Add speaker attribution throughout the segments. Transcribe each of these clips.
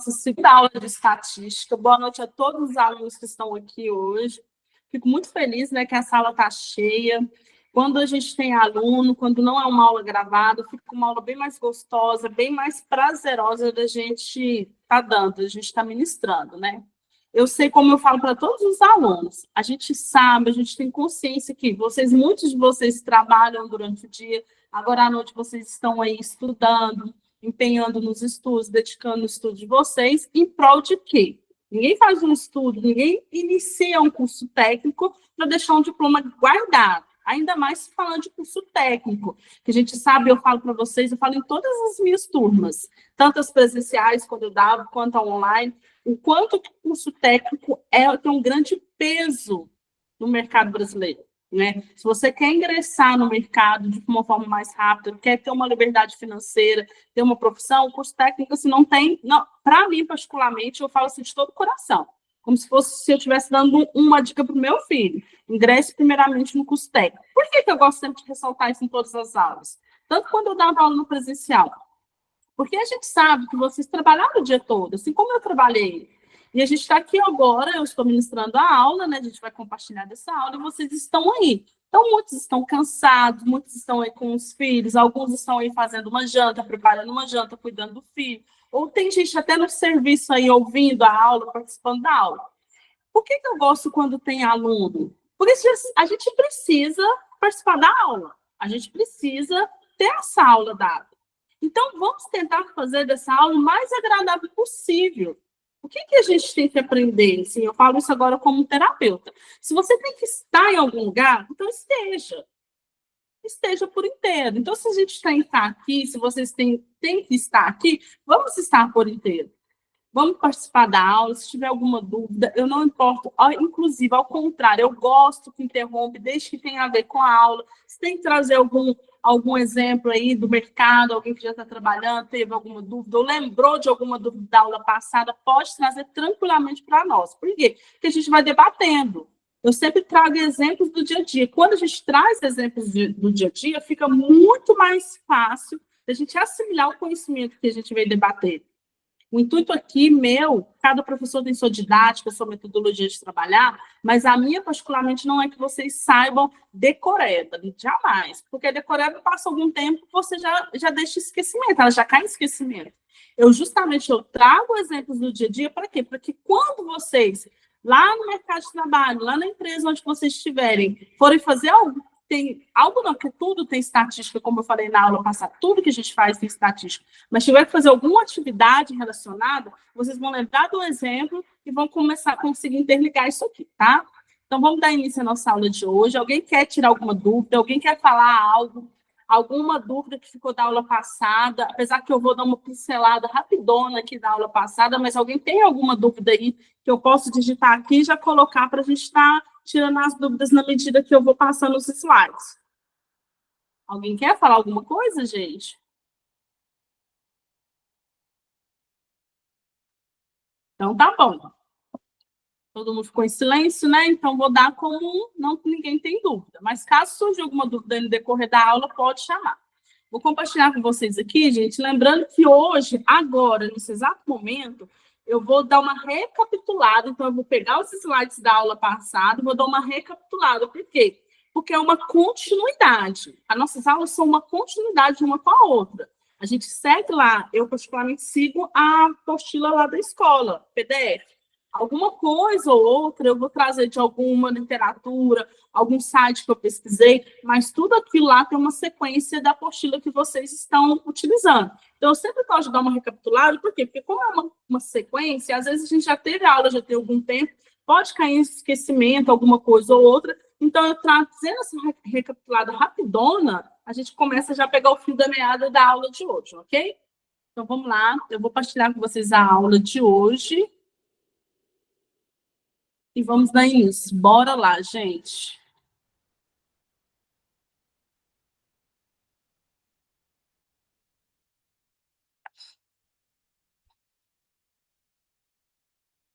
Speaker 1: nossa segunda aula de estatística. Boa noite a todos os alunos que estão aqui hoje. Fico muito feliz, né, que a sala está cheia. Quando a gente tem aluno, quando não é uma aula gravada, fica uma aula bem mais gostosa, bem mais prazerosa da gente estar dando, a gente está ministrando, né? Eu sei, como eu falo para todos os alunos, a gente sabe, a gente tem consciência que muitos de vocês trabalham durante o dia, agora à noite vocês estão aí estudando, empenhando nos estudos, dedicando o estudo de vocês, em prol de quê? Ninguém faz um estudo, ninguém inicia um curso técnico para deixar um diploma guardado. Ainda mais falando de curso técnico, que a gente sabe, eu falo para vocês, eu falo em todas as minhas turmas, tanto as presenciais, quando eu dava, quanto a online, o quanto o curso técnico tem um grande peso no mercado brasileiro. Né? Se você quer ingressar no mercado de uma forma mais rápida, quer ter uma liberdade financeira, ter uma profissão, o curso técnico, assim, não tem... Para mim, particularmente, eu falo assim de todo o coração, como se eu estivesse dando uma dica para o meu filho. Ingresse primeiramente no curso técnico. Por que eu gosto sempre de ressaltar isso em todas as aulas? Tanto quando eu dava aula no presencial. Porque a gente sabe que vocês trabalharam o dia todo, assim como eu trabalhei. E a gente está aqui agora, eu estou ministrando a aula, né? A gente vai compartilhar dessa aula e vocês estão aí. Então, muitos estão cansados, muitos estão aí com os filhos, alguns estão aí fazendo uma janta, preparando uma janta, cuidando do filho. Ou tem gente até no serviço aí ouvindo a aula, participando da aula. Por que eu gosto quando tem aluno? Porque a gente precisa participar da aula. A gente precisa ter essa aula dada. Então, vamos tentar fazer dessa aula o mais agradável possível. O que a gente tem que aprender? Assim, eu falo isso agora como terapeuta. Se você tem que estar em algum lugar, então esteja. Esteja por inteiro. Então, se a gente tem que estar aqui, se vocês têm que estar aqui, vamos estar por inteiro. Vamos participar da aula, se tiver alguma dúvida, eu não importo, inclusive, ao contrário, eu gosto que interrompe, desde que tenha a ver com a aula. Se tem que trazer algum exemplo aí do mercado, alguém que já está trabalhando, teve alguma dúvida, ou lembrou de alguma dúvida da aula passada, pode trazer tranquilamente para nós. Por quê? Porque a gente vai debatendo. Eu sempre trago exemplos do dia a dia. Quando a gente traz exemplos do dia a dia, fica muito mais fácil a gente assimilar o conhecimento que a gente vem debater. O intuito aqui, cada professor tem sua didática, sua metodologia de trabalhar, mas a minha, particularmente, não é que vocês saibam decoreba, jamais. Porque decoreba passa algum tempo, você já deixa esquecimento, ela já cai em esquecimento. Eu trago exemplos do dia a dia, para quê? Para que quando vocês, lá no mercado de trabalho, lá na empresa onde vocês estiverem, forem fazer algo, porque tudo tem estatística, como eu falei na aula passada, tudo que a gente faz tem estatística, mas tiver que fazer alguma atividade relacionada, vocês vão lembrar do exemplo e vão começar a conseguir interligar isso aqui, tá? Então, vamos dar início à nossa aula de hoje. Alguém quer tirar alguma dúvida? Alguém quer falar algo? Alguma dúvida que ficou da aula passada? Apesar que eu vou dar uma pincelada rapidona aqui da aula passada, mas alguém tem alguma dúvida aí que eu posso digitar aqui e já colocar para a gente estar tirando as dúvidas na medida que eu vou passando os slides. Alguém quer falar alguma coisa, gente? Então, tá bom. Todo mundo ficou em silêncio, né? Então, vou dar como não ninguém tem dúvida. Mas, caso surja alguma dúvida no decorrer da aula, pode chamar. Vou compartilhar com vocês aqui, gente, lembrando que hoje, agora, nesse exato momento, eu vou dar uma recapitulada. Então, eu vou pegar os slides da aula passada e vou dar uma recapitulada. Por quê? Porque é uma continuidade. As nossas aulas são uma continuidade uma com a outra. A gente segue lá, eu particularmente sigo a apostila lá da escola, PDF. Alguma coisa ou outra eu vou trazer de alguma literatura, algum site que eu pesquisei, mas tudo aquilo lá tem uma sequência da apostila que vocês estão utilizando. Então, eu sempre gosto de dar uma recapitulada, por quê? Porque como é uma sequência, às vezes a gente já teve aula, já tem algum tempo, pode cair em esquecimento, alguma coisa ou outra. Então, eu trazendo essa recapitulada rapidona, a gente começa já a pegar o fio da meada da aula de hoje, ok? Então, vamos lá, eu vou partilhar com vocês a aula de hoje. E vamos dar início. Bora lá, gente.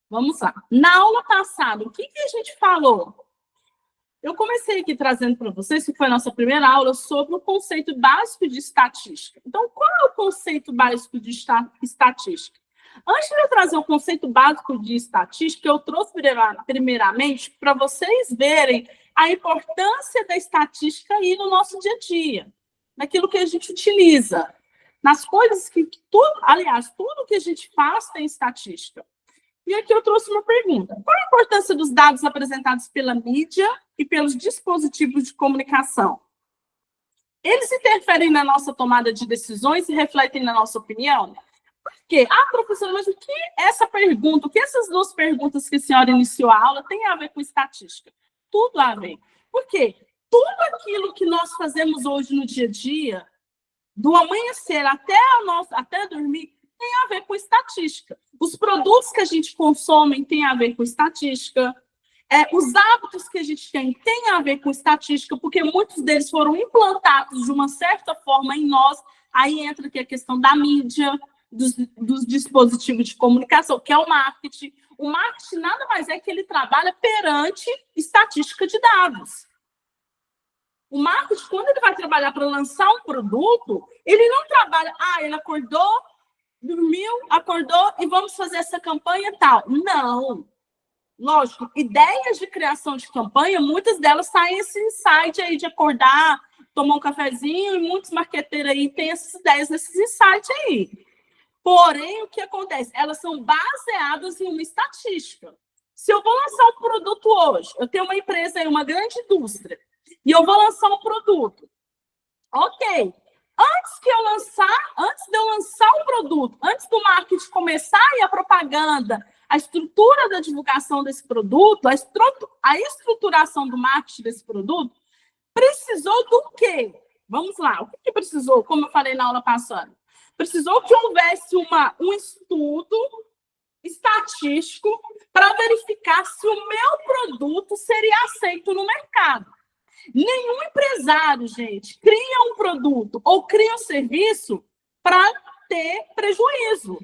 Speaker 1: Vamos lá. Na aula passada, o que a gente falou? Eu comecei aqui trazendo para vocês, que foi a nossa primeira aula, sobre o conceito básico de estatística. Então, qual é o conceito básico de estatística? Antes de eu trazer o conceito básico de estatística, eu trouxe primeiramente para vocês verem a importância da estatística aí no nosso dia a dia, naquilo que a gente utiliza, nas coisas que tudo, aliás, tudo que a gente faz tem estatística. E aqui eu trouxe uma pergunta. Qual a importância dos dados apresentados pela mídia e pelos dispositivos de comunicação? Eles interferem na nossa tomada de decisões e refletem na nossa opinião? Por quê? Ah, professora, mas o que essa pergunta, o que essas duas perguntas que a senhora iniciou a aula tem a ver com estatística? Tudo a ver. Por quê? Tudo aquilo que nós fazemos hoje no dia a dia, do amanhecer até dormir, tem a ver com estatística. Os produtos que a gente consome têm a ver com estatística. Os hábitos que a gente tem a ver com estatística, porque muitos deles foram implantados de uma certa forma em nós. Aí entra aqui a questão da mídia, dos dispositivos de comunicação, que é o marketing. O marketing nada mais é que ele trabalha perante estatística de dados. O marketing, quando ele vai trabalhar para lançar um produto, ele não trabalha, ele acordou, dormiu, acordou e vamos fazer essa campanha tal. Não. Lógico, ideias de criação de campanha, muitas delas saem esse insight aí de acordar, tomar um cafezinho, e muitos marqueteiros aí têm essas ideias nesses insights aí. Porém, o que acontece? Elas são baseadas em uma estatística. Se eu vou lançar um produto hoje, eu tenho uma empresa aí, uma grande indústria, e eu vou lançar um produto. Ok. Antes de eu lançar um produto, antes do marketing começar e a propaganda, a estrutura da divulgação desse produto, a estruturação do marketing desse produto, precisou do quê? Vamos lá, o que precisou? Como eu falei na aula passada, precisou que houvesse um estudo estatístico para verificar se o meu produto seria aceito no mercado. Nenhum empresário, gente, cria um produto ou cria um serviço para ter prejuízo.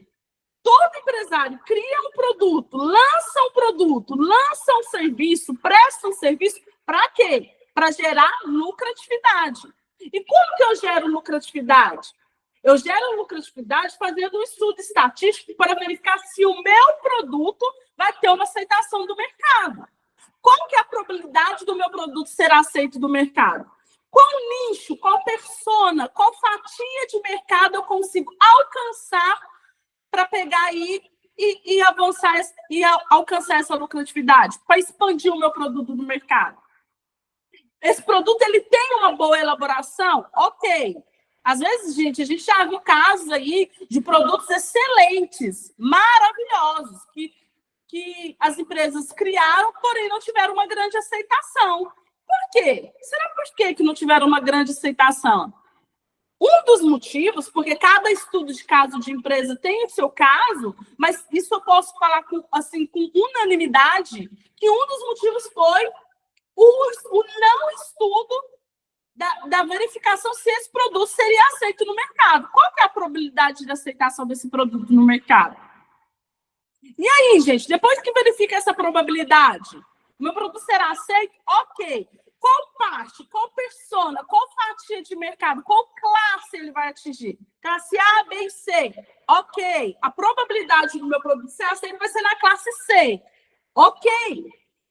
Speaker 1: Todo empresário cria um produto, lança um serviço, presta um serviço, para quê? Para gerar lucratividade. E como que eu gero lucratividade? Eu gero lucratividade fazendo um estudo estatístico para verificar se o meu produto vai ter uma aceitação do mercado. Qual que é a probabilidade do meu produto ser aceito do mercado? Qual nicho, qual persona, qual fatia de mercado eu consigo alcançar para pegar aí e avançar e alcançar essa lucratividade, para expandir o meu produto no mercado? Esse produto ele tem uma boa elaboração? Ok. Às vezes, gente, a gente já viu casos aí de produtos excelentes, maravilhosos, que as empresas criaram, porém não tiveram uma grande aceitação. Por quê? Será por que não tiveram uma grande aceitação? Um dos motivos, porque cada estudo de caso de empresa tem o seu caso, mas isso eu posso falar com unanimidade, que um dos motivos foi o não estudo da verificação se esse produto seria aceito no mercado. Qual que é a probabilidade de aceitação desse produto no mercado? E aí, gente, depois que verifica essa probabilidade, o meu produto será aceito? Ok. Qual parte, qual persona, qual fatia de mercado, qual classe ele vai atingir? Classe A, B e C. Ok. A probabilidade do meu produto ser aceito vai ser na classe C. Ok.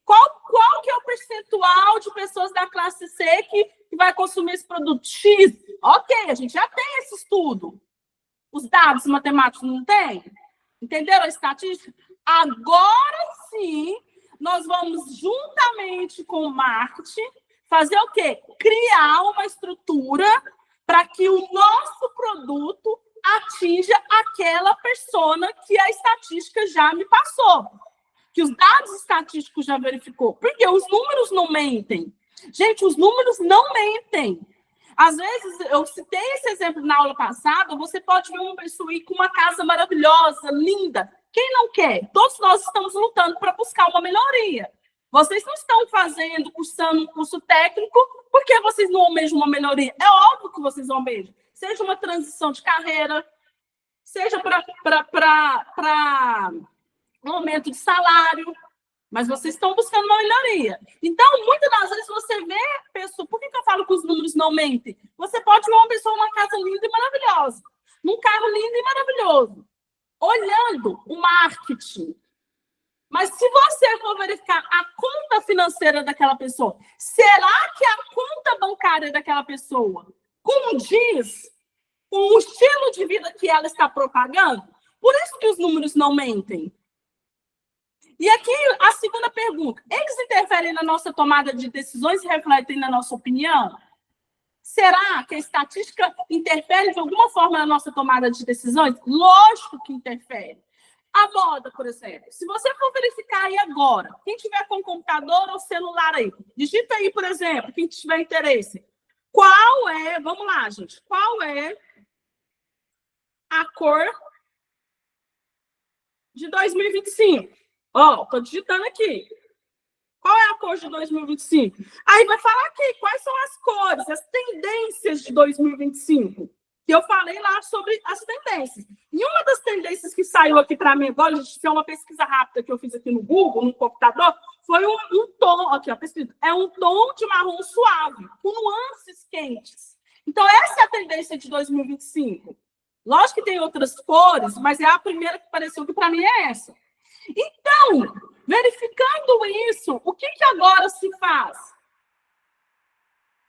Speaker 1: Qual que é o percentual de pessoas da classe C que vai consumir esse produto? X. Ok, a gente já tem esse estudo. Os dados matemáticos não tem? Entenderam a estatística? Agora sim, nós vamos, juntamente com o marketing, fazer o quê? Criar uma estrutura para que o nosso produto atinja aquela persona que a estatística já me passou, que os dados estatísticos já verificou. Porque os números não mentem. Gente, os números não mentem. Às vezes, eu citei esse exemplo na aula passada, você pode ver uma pessoa ir com uma casa maravilhosa, linda. Quem não quer? Todos nós estamos lutando para buscar uma melhoria. Vocês não estão cursando um curso técnico porque vocês não almejam uma melhoria. É óbvio que vocês almejam. Seja uma transição de carreira, seja para um aumento de salário, mas vocês estão buscando uma melhoria. Então, muitas das vezes você vê pessoa... Por que eu falo que os números não mentem? Você pode ver uma pessoa numa casa linda e maravilhosa, num carro lindo e maravilhoso. olhando o marketing. Mas se você for verificar a conta financeira daquela pessoa, será que a conta bancária daquela pessoa condiz com o estilo de vida que ela está propagando? Por isso que os números não mentem. E aqui a segunda pergunta: eles interferem na nossa tomada de decisões e refletem na nossa opinião? Será que a estatística interfere de alguma forma na nossa tomada de decisões? Lógico que interfere. A moda, por exemplo, se você for verificar aí agora, quem tiver com computador ou celular aí, digita aí, por exemplo, quem tiver interesse. Qual é, vamos lá, gente, qual é a cor de 2025? Ó, estou digitando aqui. Qual é a cor de 2025? Aí vai falar aqui quais são as cores, as tendências de 2025. Que eu falei lá sobre as tendências. E uma das tendências que saiu aqui para mim agora, a gente fez uma pesquisa rápida que eu fiz aqui no Google, no computador, foi um tom, aqui, ó, pesquisa, é um tom de marrom suave, com nuances quentes. Então, essa é a tendência de 2025. Lógico que tem outras cores, mas é a primeira que apareceu que para mim é essa. Então, verificando isso, o que agora se faz?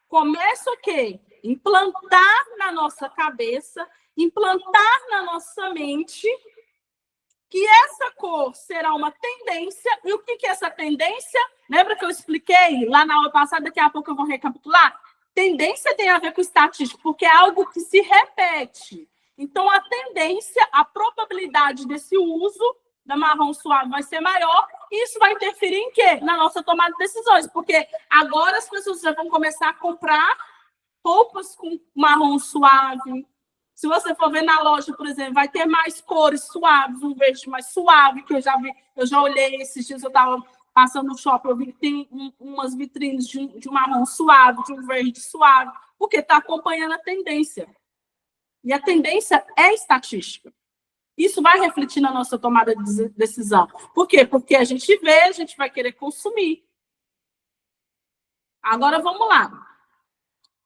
Speaker 1: Começa o quê? Implantar na nossa cabeça, implantar na nossa mente que essa cor será uma tendência. E o que é essa tendência? Lembra que eu expliquei lá na aula passada? Daqui a pouco eu vou recapitular. Tendência tem a ver com estatística, porque é algo que se repete. Então, a tendência, a probabilidade desse uso da marrom suave vai ser maior, e isso vai interferir em quê? Na nossa tomada de decisões, porque agora as pessoas já vão começar a comprar roupas com marrom suave. Se você for ver na loja, por exemplo, vai ter mais cores suaves, um verde mais suave, que eu já olhei esses dias, eu estava passando no shopping, eu vi que tem umas vitrines de um marrom suave, de um verde suave, porque está acompanhando a tendência. E a tendência é estatística. Isso vai refletir na nossa tomada de decisão. Por quê? Porque a gente vê, a gente vai querer consumir. Agora, vamos lá.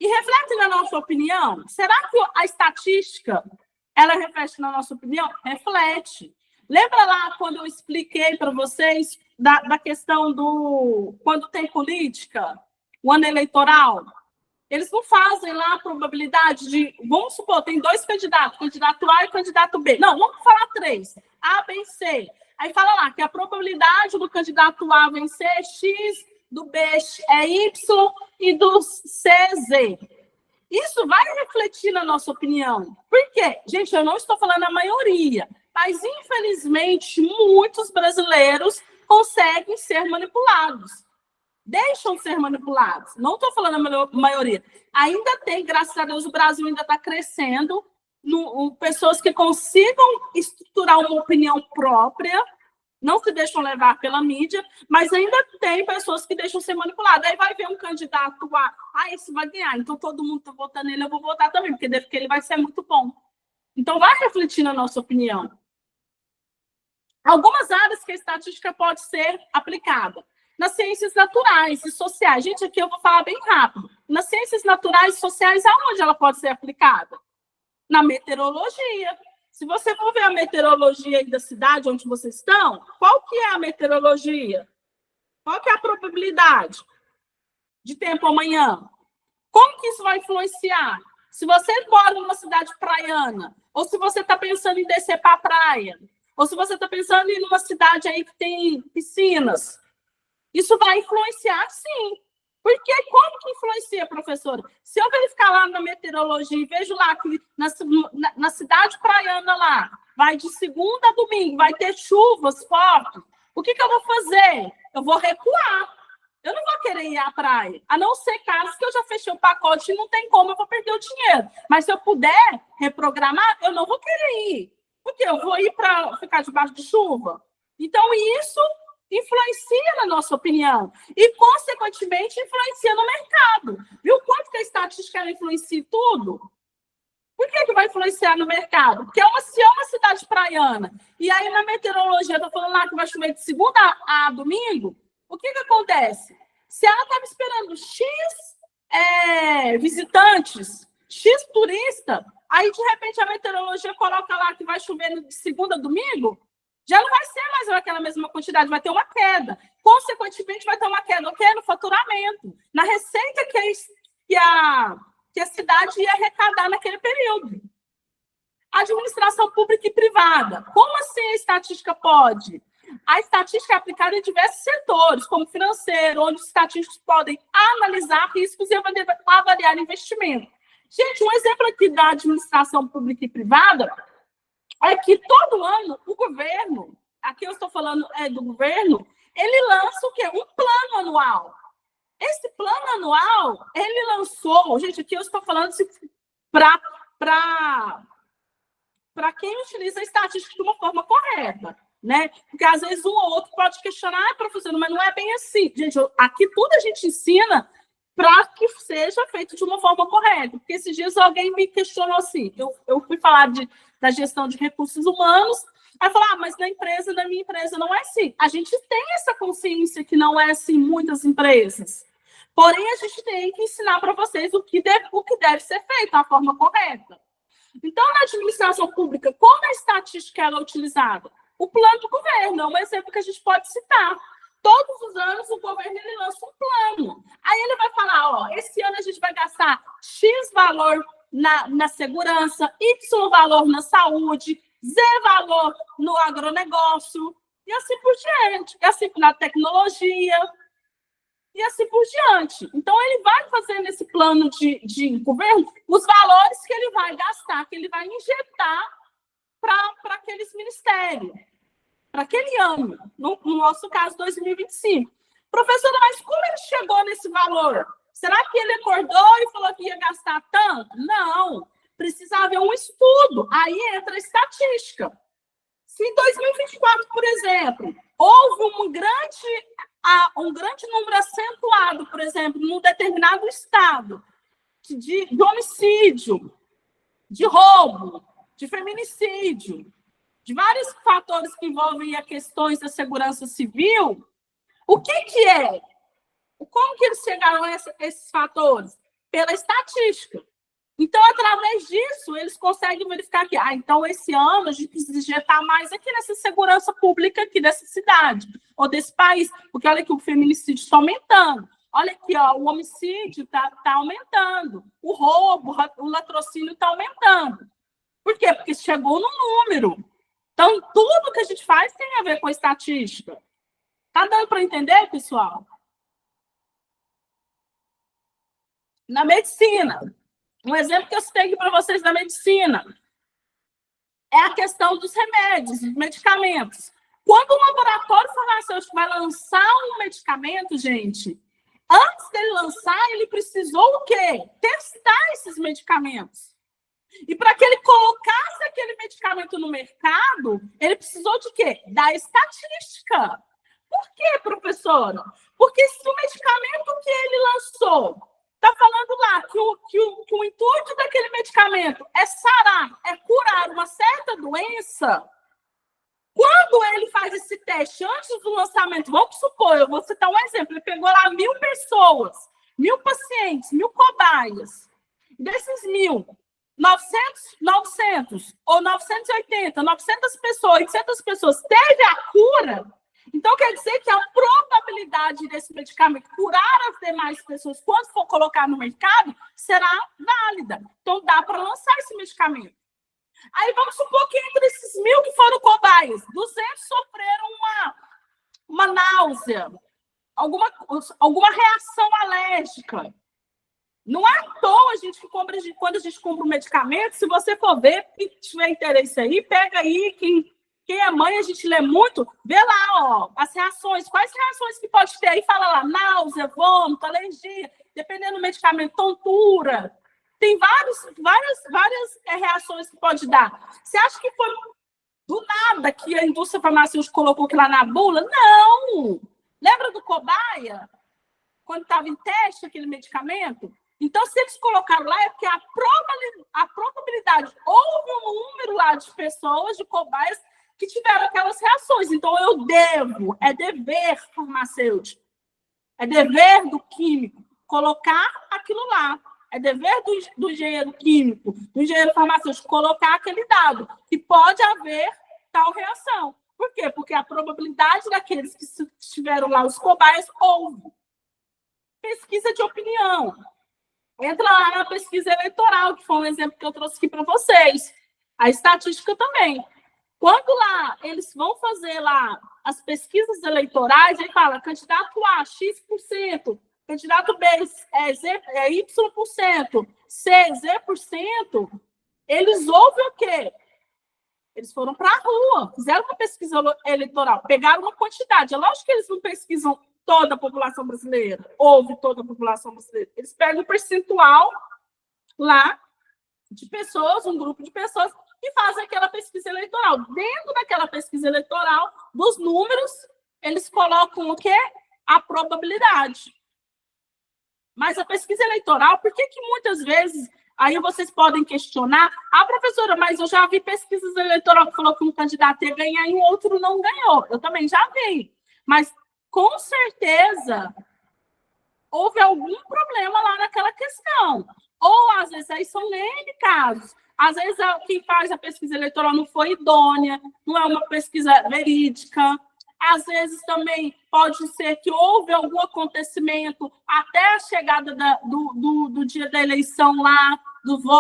Speaker 1: E reflete na nossa opinião? Será que a estatística, ela reflete na nossa opinião? Reflete. Lembra lá quando eu expliquei para vocês da questão do... Quando tem política, o ano eleitoral, eles não fazem lá a probabilidade de... Vamos supor, tem dois candidatos, candidato A e candidato B. Não, vamos falar três. A, B e C. Aí fala lá que a probabilidade do candidato A vencer é X, do B é Y e do C é Z. Isso vai refletir na nossa opinião. Por quê? Gente, eu não estou falando a maioria, mas, infelizmente, muitos brasileiros conseguem ser manipulados. Deixam ser manipulados. Não estou falando a maioria. Ainda tem, graças a Deus, o Brasil ainda está crescendo, pessoas que consigam estruturar uma opinião própria, não se deixam levar pela mídia, mas ainda tem pessoas que deixam ser manipuladas. Aí vai ver um candidato esse vai ganhar, então todo mundo está votando nele, eu vou votar também, porque ele vai ser muito bom. Então, vai refletir na nossa opinião. Algumas áreas que a estatística pode ser aplicada. Nas ciências naturais e sociais. Gente, aqui eu vou falar bem rápido. Nas ciências naturais e sociais, aonde ela pode ser aplicada? Na meteorologia. Se você for ver a meteorologia aí da cidade onde vocês estão, qual que é a meteorologia? Qual que é a probabilidade de tempo amanhã? Como que isso vai influenciar? Se você mora numa cidade praiana, ou se você está pensando em descer para a praia, ou se você está pensando em ir numa cidade aí que tem piscinas, isso vai influenciar, sim. Porque como que influencia, professora? Se eu verificar lá na meteorologia e vejo lá que na cidade praiana lá, vai de segunda a domingo, vai ter chuvas fortes, o que eu vou fazer? Eu vou recuar. Eu não vou querer ir à praia. A não ser casos que eu já fechei o pacote e não tem como, eu vou perder o dinheiro. Mas se eu puder reprogramar, eu não vou querer ir. Porque eu vou ir para ficar debaixo de chuva. Então, isso influencia na nossa opinião e, consequentemente, influencia no mercado. Viu quanto que a estatística influencia tudo? Por que vai influenciar no mercado? Porque se é uma cidade praiana, e aí na meteorologia, eu estou falando lá que vai chover de segunda a domingo, o que acontece? Se ela estava esperando X visitantes, X turista, Aí, de repente, a meteorologia coloca lá que vai chover de segunda a domingo, já não vai ser mais aquela mesma quantidade, vai ter uma queda. Consequentemente, vai ter uma queda no faturamento, na receita que a cidade ia arrecadar naquele período. Administração pública e privada. Como assim a estatística pode? A estatística é aplicada em diversos setores, como financeiro, onde os estatísticos podem analisar riscos e avaliar investimento. Gente, um exemplo aqui da administração pública e privada é que todo ano o governo, aqui eu estou falando do governo, ele lança o quê? Um plano anual. Esse plano anual, ele lançou, gente, aqui eu estou falando para quem utiliza a estatística de uma forma correta, né? Porque às vezes um ou outro pode questionar, professor, mas não é bem assim. Gente, aqui tudo a gente ensina para que seja feito de uma forma correta. Porque esses dias alguém me questionou assim, eu fui falar da gestão de recursos humanos, aí falar, mas na minha empresa não é assim. A gente tem essa consciência que não é assim em muitas empresas. Porém, a gente tem que ensinar para vocês o que deve ser feito, a forma correta. Então, na administração pública, como a estatística é utilizada? O plano do governo é um exemplo que a gente pode citar. Todos os anos, o governo ele lança um plano. Aí ele vai falar, ó, esse ano a gente vai gastar X valor na segurança, Y valor na saúde, Z valor no agronegócio, e assim por diante. E assim na tecnologia, e assim por diante. Então, ele vai fazer nesse plano de governo os valores que ele vai gastar, que ele vai injetar para aqueles ministérios, para aquele ano, no nosso caso, 2025. Professora, mas como ele chegou nesse valor? Será que ele acordou e falou que ia gastar tanto? Não, precisa haver um estudo. Aí entra a estatística. Se em 2024, por exemplo, houve um grande número acentuado, por exemplo, num determinado estado, de homicídio, de roubo, de feminicídio, de vários fatores que envolvem as questões da segurança civil, o que é? Como que eles chegaram a esses fatores? Pela estatística. Então, através disso, eles conseguem verificar que, então, esse ano a gente precisa injetar mais aqui nessa segurança pública aqui dessa cidade, ou desse país, porque olha que o feminicídio está aumentando. Olha aqui, ó, o homicídio está aumentando, o roubo, o latrocínio está aumentando. Por quê? Porque chegou no número. Então, tudo que a gente faz tem a ver com a estatística. Está dando para entender, pessoal? Na medicina, um exemplo que eu citei aqui para vocês da medicina é a questão dos remédios, dos medicamentos. Quando um laboratório farmacêutico vai lançar um medicamento, gente, antes dele lançar, ele precisou o quê? Testar esses medicamentos. E para que ele colocasse aquele medicamento no mercado, ele precisou de quê? Da estatística. Por quê, professora? Porque se o medicamento que ele lançou está falando lá que o intuito daquele medicamento é sarar, é curar uma certa doença, quando ele faz esse teste antes do lançamento, vamos supor, eu vou citar um exemplo, ele pegou lá 1.000 pessoas, 1.000 pacientes, 1.000 cobaias. Desses 1.000, 900 ou 980, 900 pessoas, 800 pessoas teve a cura. Então, quer dizer que a probabilidade desse medicamento curar as demais pessoas, quando for colocar no mercado, será válida. Então, dá para lançar esse medicamento. Aí, vamos supor que entre esses 1.000 que foram cobaias, 200 sofreram uma náusea, alguma reação alérgica. Não é à toa, quando a gente compra um medicamento, se você for ver, quem tiver interesse aí, pega aí, quem é mãe, a gente lê muito, vê lá, ó, as reações, quais reações que pode ter aí, fala lá, náusea, vômito, alergia, dependendo do medicamento, tontura, tem várias reações que pode dar. Você acha que foi do nada que a indústria farmacêutica colocou aquilo lá na bula? Não! Lembra do cobaia? Quando estava em teste aquele medicamento? Então, se eles colocaram lá, é porque a probabilidade, houve um número lá de pessoas, de cobaias, que tiveram aquelas reações. Então, é dever farmacêutico, é dever do químico colocar aquilo lá. É dever do engenheiro químico, do engenheiro farmacêutico, colocar aquele dado, que pode haver tal reação. Por quê? Porque a probabilidade daqueles que estiveram lá, os cobaias, houve. Pesquisa de opinião. Entra lá na pesquisa eleitoral, que foi um exemplo que eu trouxe aqui para vocês. A estatística também. Quando lá eles vão fazer lá as pesquisas eleitorais, ele fala candidato A, X%, candidato B, Y%, C, Z%, eles ouvem o quê? Eles foram para a rua, fizeram uma pesquisa eleitoral, pegaram uma quantidade. É lógico que eles não pesquisam toda a população brasileira, ouve toda a população brasileira. Eles pegam um percentual lá de pessoas, um grupo de pessoas, e fazem aquela pesquisa eleitoral. Dentro daquela pesquisa eleitoral, dos números, eles colocam o quê? A probabilidade. Mas a pesquisa eleitoral, por que muitas vezes, aí vocês podem questionar, professora, mas eu já vi pesquisas eleitorais que falou que um candidato ia ganhar e o outro não ganhou. Eu também já vi. Mas, com certeza, houve algum problema lá naquela questão. Ou, às vezes, aí são N casos. Às vezes, quem faz a pesquisa eleitoral não foi idônea, não é uma pesquisa verídica. Às vezes, também pode ser que houve algum acontecimento até a chegada do dia da eleição lá,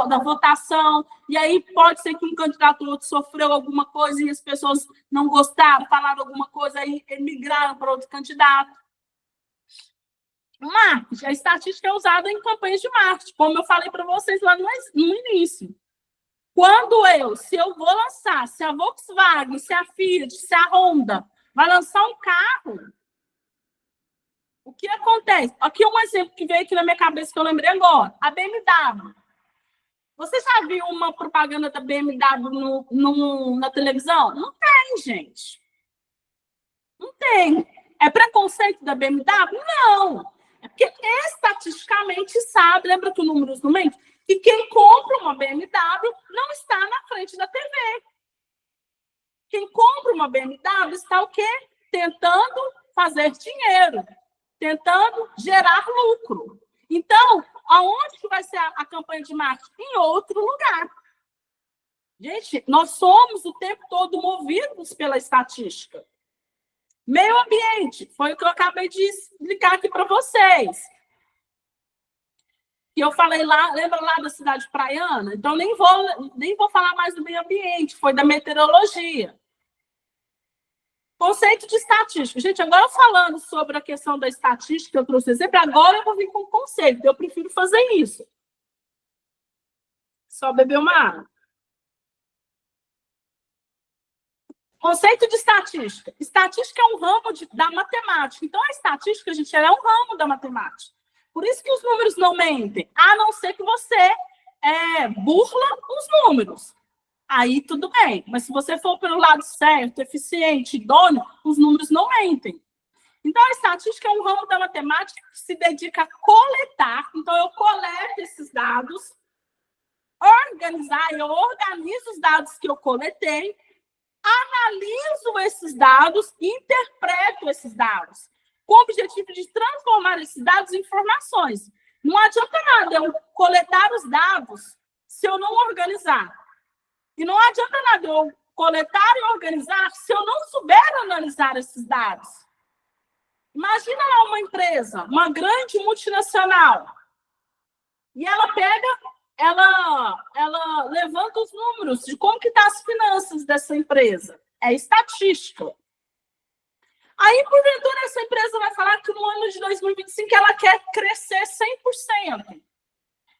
Speaker 1: da votação, e aí pode ser que um candidato ou outro sofreu alguma coisa e as pessoas não gostaram, falaram alguma coisa, aí migraram para outro candidato. Marketing, a estatística é usada em campanhas de marketing, como eu falei para vocês lá no início. Se eu vou lançar, se a Volkswagen, se a Fiat, se a Honda vai lançar um carro, o que acontece? Aqui um exemplo que veio aqui na minha cabeça, que eu lembrei agora, a BMW. Você já viu uma propaganda da BMW na televisão? Não tem, gente. Não tem. É preconceito da BMW? Não. É porque estatisticamente sabe, lembra que o número não mente? Que quem compra uma BMW não está na frente da TV. Quem compra uma BMW está o quê? Tentando fazer dinheiro, tentando gerar lucro. Então, aonde que vai ser a campanha de marketing? Em outro lugar. Gente, nós somos o tempo todo movidos pela estatística. Meio ambiente, foi o que eu acabei de explicar aqui para vocês. E eu falei lá, lembra lá da cidade praiana? Então, nem vou falar mais do meio ambiente, foi da meteorologia. Conceito de estatística. Gente, agora falando sobre a questão da estatística, eu trouxe exemplo, agora eu vou vir com o conceito, eu prefiro fazer isso. Só beber uma água. Conceito de estatística. Estatística é um ramo da matemática. Então, a estatística, gente, ela é um ramo da matemática. Por isso que os números não mentem, a não ser que você burla os números. Aí tudo bem. Mas se você for pelo lado certo, eficiente, idôneo, os números não mentem. Então, a estatística é um ramo da matemática que se dedica a coletar. Então, eu coleto esses dados, eu organizo os dados que eu coletei, analiso esses dados e interpreto esses dados, com o objetivo de transformar esses dados em informações. Não adianta nada eu coletar os dados se eu não organizar. E não adianta nada eu coletar e organizar se eu não souber analisar esses dados. Imagina lá uma empresa, uma grande multinacional, e ela levanta os números de como que estão as finanças dessa empresa. É estatística. Aí, porventura, essa empresa vai falar que no ano de 2025 ela quer crescer 100%.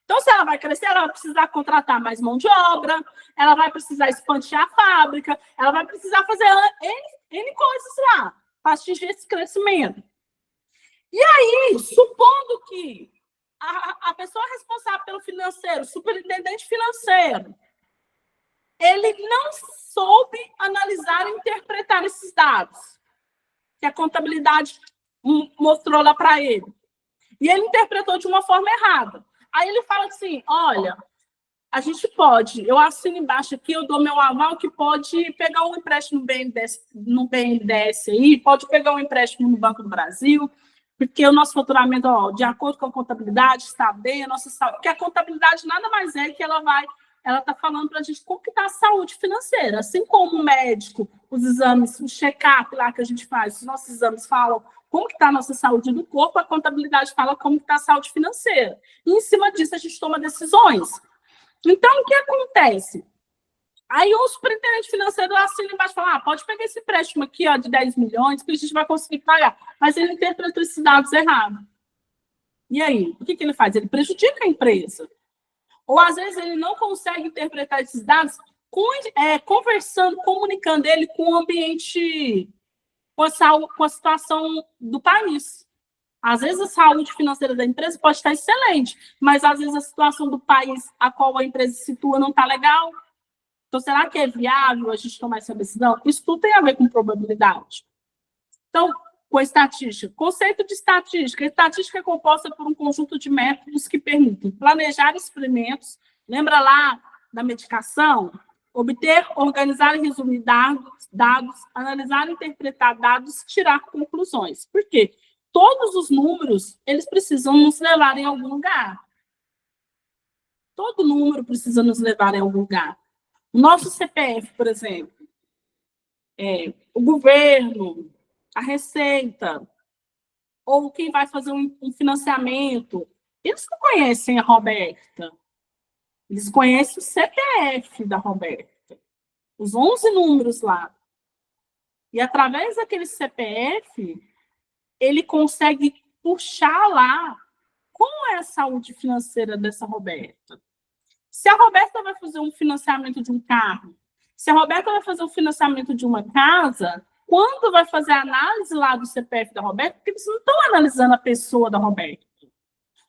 Speaker 1: Então, se ela vai crescer, ela vai precisar contratar mais mão de obra, ela vai precisar expandir a fábrica, ela vai precisar fazer N coisas lá para atingir esse crescimento. E aí, supondo que a pessoa responsável pelo financeiro, superintendente financeiro, ele não soube analisar e interpretar esses dados que a contabilidade mostrou lá para ele. E ele interpretou de uma forma errada. Aí ele fala assim, olha, a gente pode, eu assino embaixo aqui, eu dou meu aval que pode pegar um empréstimo no BNDES aí, pode pegar um empréstimo no Banco do Brasil, Porque o nosso faturamento, ó, de acordo com a contabilidade, está bem, a nossa saúde. Porque a contabilidade nada mais é que ela está falando para a gente como que está a saúde financeira. Assim como o médico, os exames, o check-up lá que a gente faz, os nossos exames falam como que está a nossa saúde do corpo, a contabilidade fala como que está a saúde financeira. E em cima disso a gente toma decisões. Então, o que acontece? Aí o superintendente financeiro assina embaixo e fala, pode pegar esse empréstimo aqui, ó, de 10 milhões, que a gente vai conseguir pagar. Mas ele interpretou esses dados errados. E aí, o que ele faz? Ele prejudica a empresa. Ou, às vezes, ele não consegue interpretar esses dados conversando, comunicando ele com o ambiente, com a situação do país. Às vezes, a saúde financeira da empresa pode estar excelente, mas, às vezes, a situação do país a qual a empresa se situa não está legal. Então, será que é viável a gente tomar essa decisão? Isso tudo tem a ver com probabilidade. Então, com a estatística. Conceito de estatística. A estatística é composta por um conjunto de métodos que permitem planejar experimentos, lembra lá da medicação? Obter, organizar e resumir dados, analisar e interpretar dados, tirar conclusões. Por quê? Todos os números, eles precisam nos levar em algum lugar. Todo número precisa nos levar em algum lugar. O nosso CPF, por exemplo, o governo, a Receita, ou quem vai fazer um financiamento, eles não conhecem a Roberta. Eles conhecem o CPF da Roberta, os 11 números lá. E através daquele CPF, ele consegue puxar lá como é a saúde financeira dessa Roberta. Se a Roberta vai fazer um financiamento de um carro, se a Roberta vai fazer um financiamento de uma casa, quando vai fazer a análise lá do CPF da Roberta, porque eles não estão analisando a pessoa da Roberta.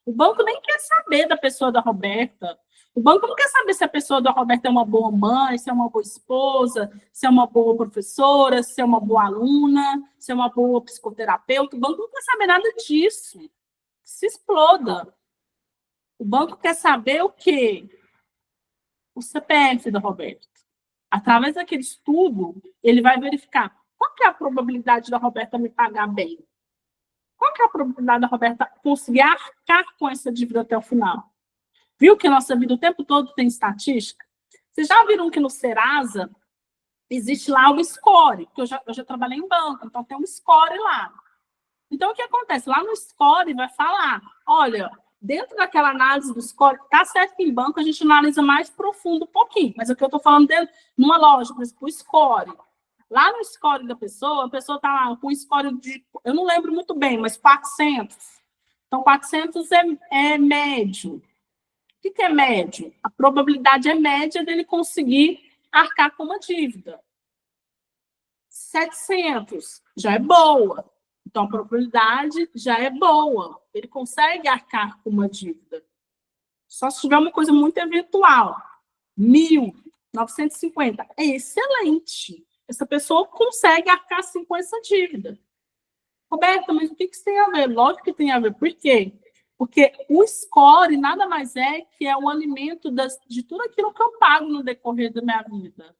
Speaker 1: O banco nem quer saber da pessoa da Roberta. O banco não quer saber se a pessoa da Roberta é uma boa mãe, se é uma boa esposa, se é uma boa professora, se é uma boa aluna, se é uma boa psicoterapeuta. O banco não quer saber nada disso. Se exploda. O banco quer saber o quê? O CPF da Roberta. Através daquele estudo, ele vai verificar qual que é a probabilidade da Roberta me pagar bem. Qual que é a probabilidade da Roberta conseguir arcar com essa dívida até o final? Viu que a nossa vida o tempo todo tem estatística? Vocês já viram que no Serasa existe lá o score? Porque eu já trabalhei em banco, então tem um score lá. Então, o que acontece? Lá no score vai falar, olha, dentro daquela análise do score, tá certo que em banco a gente analisa mais profundo um pouquinho, mas o que eu estou falando dentro, numa loja, por exemplo, o score. Lá no score da pessoa, a pessoa está lá com um score de, eu não lembro muito bem, mas 400. Então, 400 é médio. O que é médio? A probabilidade é média dele conseguir arcar com uma dívida. 700 já é boa. Então, a probabilidade já é boa. Ele consegue arcar com uma dívida. Só se tiver uma coisa muito eventual. 1.950 é excelente. Essa pessoa consegue arcar, sim, com essa dívida. Roberta, mas o que isso tem a ver? Lógico que tem a ver. Por quê? Porque o score nada mais é que é o alimento de tudo aquilo que eu pago no decorrer da minha vida.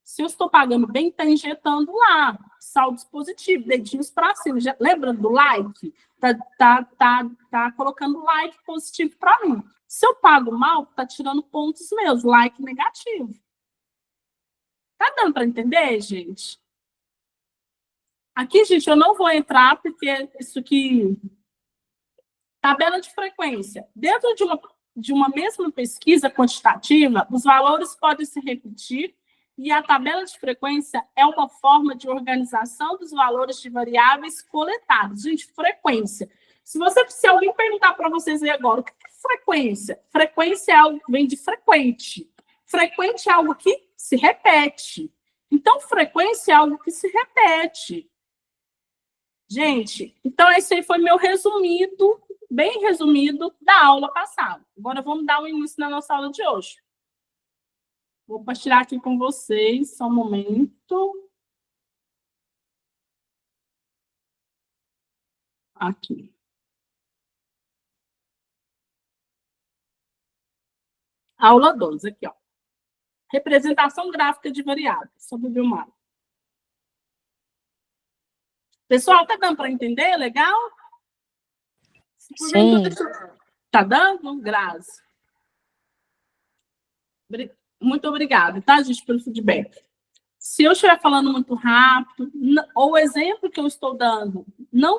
Speaker 1: Se eu estou pagando bem, está injetando lá. Saldos positivos, dedinhos para cima. Já, lembra do like? Tá colocando like positivo para mim. Se eu pago mal, está tirando pontos meus, like negativo. Tá dando para entender, gente? Aqui, gente, eu não vou entrar, porque isso aqui... Tabela de frequência. Dentro de uma mesma pesquisa quantitativa, os valores podem se repetir e a tabela de frequência é uma forma de organização dos valores de variáveis coletados. Gente, frequência. Se alguém perguntar para vocês aí agora, o que é frequência? Frequência é algo que vem de frequente. Frequente é algo que se repete. Então, frequência é algo que se repete. Gente, então esse aí foi meu resumido, bem resumido, da aula passada. Agora vamos dar o início na nossa aula de hoje. Vou compartilhar aqui com vocês, só um momento. Aqui. Aula 12, aqui, ó. Representação gráfica de variáveis, sobre biomassa. Pessoal, tá dando para entender? Legal?
Speaker 2: Sim.
Speaker 1: Tá dando, Grazi? Muito obrigada, tá, gente, pelo feedback. Se eu estiver falando muito rápido, ou o exemplo que eu estou dando,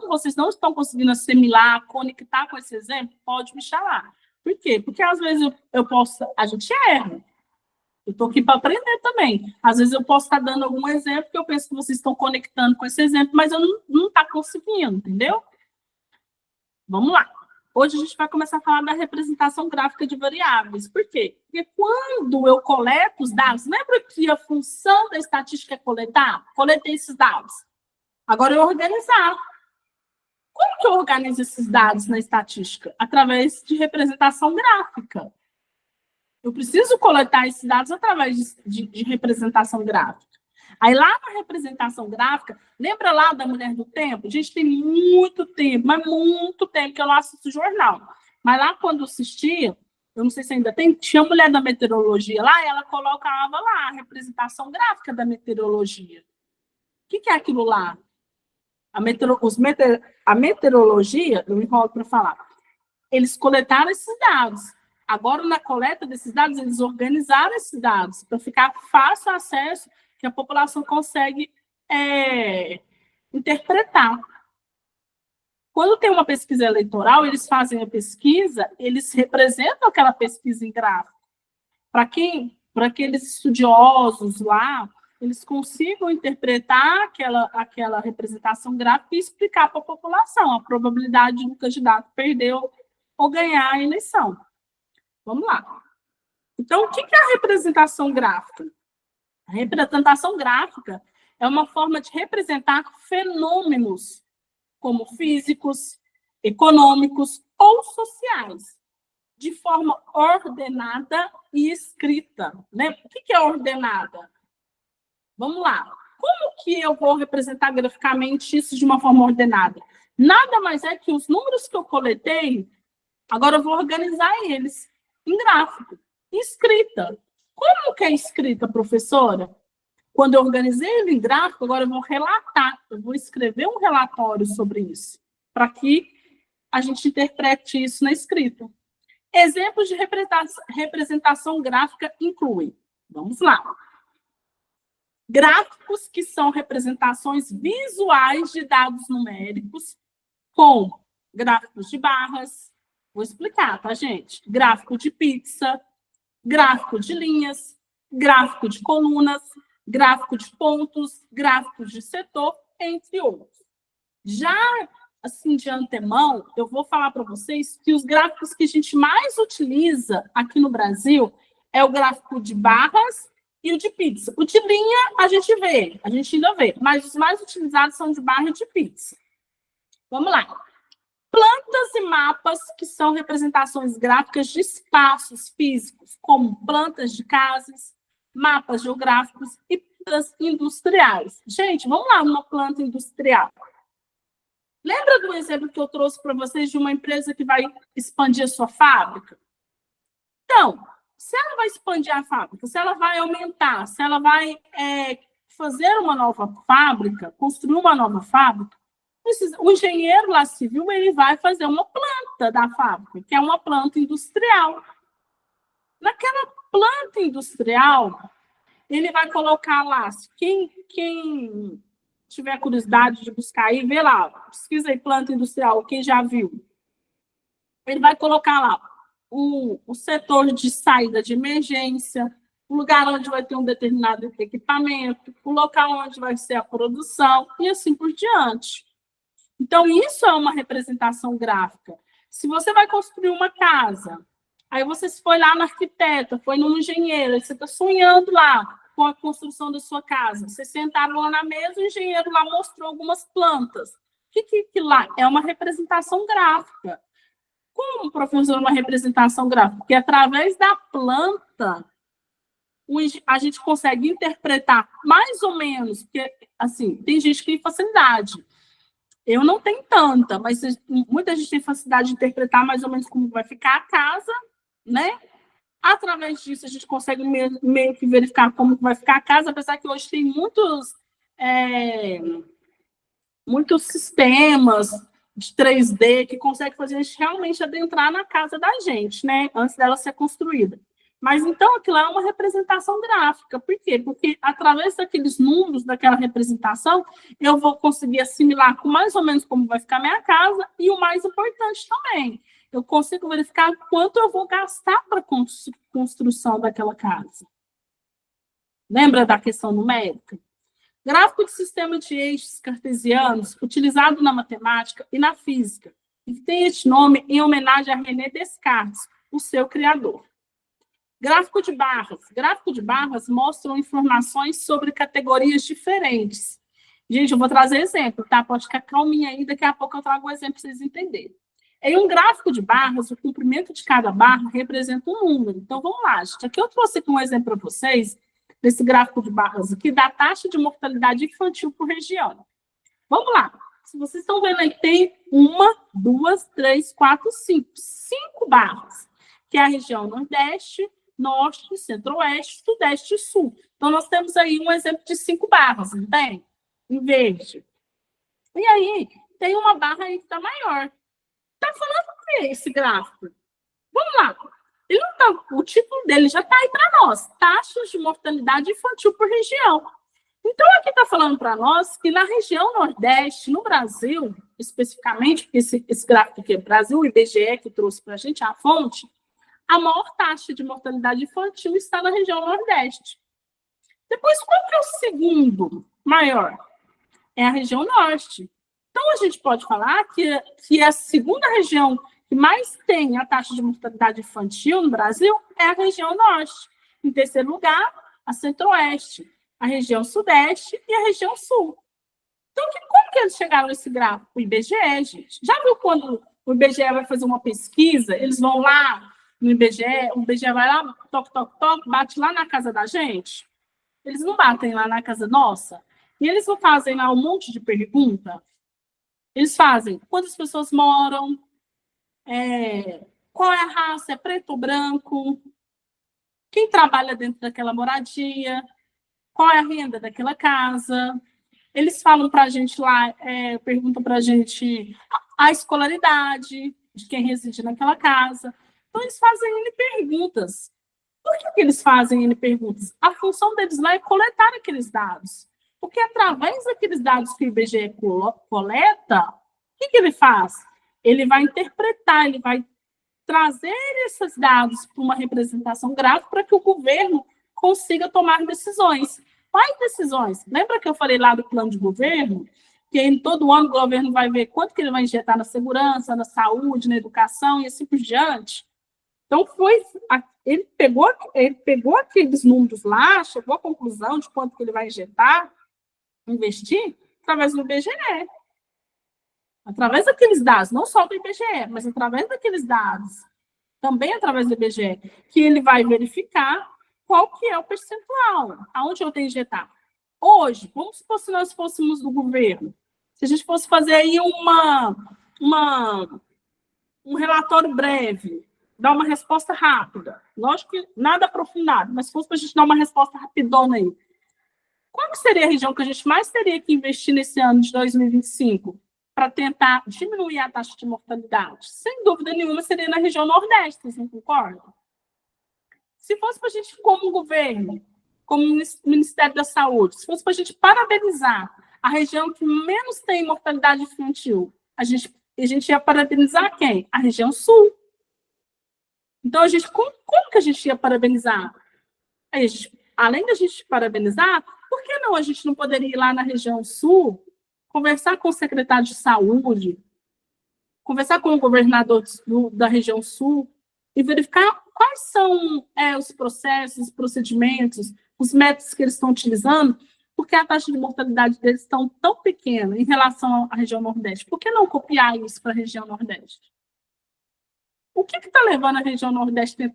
Speaker 1: vocês não estão conseguindo assimilar, conectar com esse exemplo, pode me chamar. Por quê? Porque às vezes a gente erra. Eu estou aqui para aprender também. Às vezes eu posso estar dando algum exemplo que eu penso que vocês estão conectando com esse exemplo, mas eu não estou conseguindo, entendeu? Vamos lá. Hoje a gente vai começar a falar da representação gráfica de variáveis. Por quê? Porque quando eu coleto os dados, lembra que a função da estatística é coletar? Coletei esses dados. Agora eu organizar. Como que eu organizo esses dados na estatística? Através de representação gráfica. Eu preciso coletar esses dados através de representação gráfica. Aí lá na representação gráfica, lembra lá da Mulher do Tempo? Gente, tem muito tempo, mas muito tempo que eu não assisto jornal. Mas lá quando eu assistia, eu não sei se ainda tem, tinha a Mulher da Meteorologia lá, e ela colocava lá a representação gráfica da meteorologia. O que é aquilo lá? A meteorologia, eu me enrolo para falar, eles coletaram esses dados. Agora, na coleta desses dados, eles organizaram esses dados para ficar fácil acesso, que a população consegue interpretar. Quando tem uma pesquisa eleitoral, eles fazem a pesquisa, eles representam aquela pesquisa em gráfico. Para aqueles estudiosos lá, eles consigam interpretar aquela representação gráfica e explicar para a população a probabilidade de um candidato perder ou ganhar a eleição. Vamos lá. Então, o que é a representação gráfica? A representação gráfica é uma forma de representar fenômenos como físicos, econômicos ou sociais, de forma ordenada e escrita. Né? O que é ordenada? Vamos lá. Como que eu vou representar graficamente isso de uma forma ordenada? Nada mais é que os números que eu coletei, agora eu vou organizar eles em gráfico, escrita. Como que é escrita, professora? Quando eu organizei ele em gráfico, agora eu vou relatar, eu vou escrever um relatório sobre isso, para que a gente interprete isso na escrita. Exemplos de representação gráfica incluem, vamos lá, gráficos que são representações visuais de dados numéricos, com gráficos de barras, vou explicar, tá, gente? Gráfico de pizza, gráfico de linhas, gráfico de colunas, gráfico de pontos, gráficos de setor, entre outros. Já, assim, de antemão, eu vou falar para vocês que os gráficos que a gente mais utiliza aqui no Brasil é o gráfico de barras e o de pizza. O de linha a gente ainda vê, mas os mais utilizados são de barra e de pizza. Vamos lá. Plantas e mapas, que são representações gráficas de espaços físicos, como plantas de casas, mapas geográficos e plantas industriais. Gente, vamos lá numa planta industrial. Lembra do exemplo que eu trouxe para vocês de uma empresa que vai expandir a sua fábrica? Então, se ela vai expandir a fábrica, se ela vai aumentar, se ela vai fazer uma nova fábrica, construir uma nova fábrica, o engenheiro lá civil ele vai fazer uma planta da fábrica, que é uma planta industrial. Naquela planta industrial, ele vai colocar lá, quem tiver curiosidade de buscar aí, vê lá, pesquisa aí planta industrial, quem já viu. Ele vai colocar lá o setor de saída de emergência, o lugar onde vai ter um determinado equipamento, o local onde vai ser a produção, e assim por diante. Então, isso é uma representação gráfica. Se você vai construir uma casa, aí você foi lá no arquiteto, foi no engenheiro, aí você está sonhando lá com a construção da sua casa. Vocês sentaram lá na mesa, o engenheiro lá mostrou algumas plantas. O que lá? É uma representação gráfica. Como, professor, uma representação gráfica? Porque através da planta, a gente consegue interpretar mais ou menos, porque, assim, tem gente que tem facilidade. Eu não tenho tanta, mas muita gente tem facilidade de interpretar mais ou menos como vai ficar a casa, né? Através disso, a gente consegue meio que verificar como vai ficar a casa, apesar que hoje tem muitos sistemas, de 3D, que consegue fazer a gente realmente adentrar na casa da gente, né? Antes dela ser construída. Mas, então, aquilo é uma representação gráfica. Por quê? Porque, através daqueles números, daquela representação, eu vou conseguir assimilar com mais ou menos como vai ficar a minha casa e, o mais importante também, eu consigo verificar quanto eu vou gastar para a construção daquela casa. Lembra da questão numérica? Gráfico de sistema de eixos cartesianos, utilizado na matemática e na física, e tem este nome em homenagem a René Descartes, o seu criador. Gráfico de barras. Gráfico de barras mostram informações sobre categorias diferentes. Gente, eu vou trazer exemplo, tá? Pode ficar calminha aí, daqui a pouco eu trago um exemplo para vocês entenderem. Em um gráfico de barras, o comprimento de cada barra representa um número. Então, vamos lá, gente. Aqui eu trouxe aqui um exemplo para vocês, desse gráfico de barras aqui, da taxa de mortalidade infantil por região. Vamos lá. Se vocês estão vendo aí, tem 1, 2, 3, 4, 5. 5 barras, que é a região Nordeste, Norte, Centro-Oeste, Sudeste e Sul. Então, nós temos aí um exemplo de 5 barras, não tem? Em verde. E aí, tem uma barra aí que está maior. Está falando o que esse gráfico? Vamos lá. Ele não tá, o título dele já está aí para nós. Taxas de mortalidade infantil por região. Então, aqui está falando para nós que na região Nordeste, no Brasil, especificamente, porque esse gráfico aqui é Brasil, o IBGE que trouxe para a gente a fonte, a maior taxa de mortalidade infantil está na região Nordeste. Depois, qual que é o segundo maior? É a região Norte. Então, a gente pode falar que a segunda região que mais tem a taxa de mortalidade infantil no Brasil é a região Norte. Em terceiro lugar, a Centro-Oeste, a região Sudeste e a região Sul. Então, como que eles chegaram nesse gráfico? O IBGE, gente. Já viu quando o IBGE vai fazer uma pesquisa, eles vão lá no IBGE, o IBGE vai lá, toque, toque, toque, bate lá na casa da gente? Eles não batem lá na casa nossa? E eles não fazem lá um monte de pergunta? Eles fazem quantas pessoas moram, qual é a raça, é preto ou branco, quem trabalha dentro daquela moradia, qual é a renda daquela casa. Eles falam para a gente lá, perguntam para a gente a escolaridade de quem reside naquela casa. Então, eles fazem N perguntas. Por que eles fazem N perguntas? A função deles lá é coletar aqueles dados. Porque através daqueles dados que o IBGE coleta, o que ele faz? Ele vai interpretar, ele vai trazer esses dados para uma representação gráfica para que o governo consiga tomar decisões. Quais decisões? Lembra que eu falei lá do plano de governo? Que em todo ano o governo vai ver quanto que ele vai injetar na segurança, na saúde, na educação e assim por diante. Então, ele pegou aqueles números lá, chegou à conclusão de quanto que ele vai injetar, investir, através do IBGE. Através daqueles dados, não só do IBGE, mas através daqueles dados, também através do IBGE, que ele vai verificar qual que é o percentual, aonde eu tenho que injetar. Hoje, vamos supor se nós fôssemos do governo, se a gente fosse fazer aí um relatório breve, dar uma resposta rápida, lógico que nada aprofundado, mas se fosse para a gente dar uma resposta rapidona aí, qual que seria a região que a gente mais teria que investir nesse ano de 2025 para tentar diminuir a taxa de mortalidade? Sem dúvida nenhuma, seria na região Nordeste, vocês não concordam? Se fosse para a gente, como governo, como Ministério da Saúde, se fosse para a gente parabenizar a região que menos tem mortalidade infantil, a gente ia parabenizar quem? A região Sul. Então, como que a gente ia parabenizar? Além da gente parabenizar, por que não a gente não poderia ir lá na região Sul, conversar com o secretário de Saúde, conversar com o governador da região Sul e verificar quais são os processos, os procedimentos, os métodos que eles estão utilizando, porque a taxa de mortalidade deles está tão pequena em relação à região Nordeste. Por que não copiar isso para a região Nordeste? O que está levando a região Nordeste a ter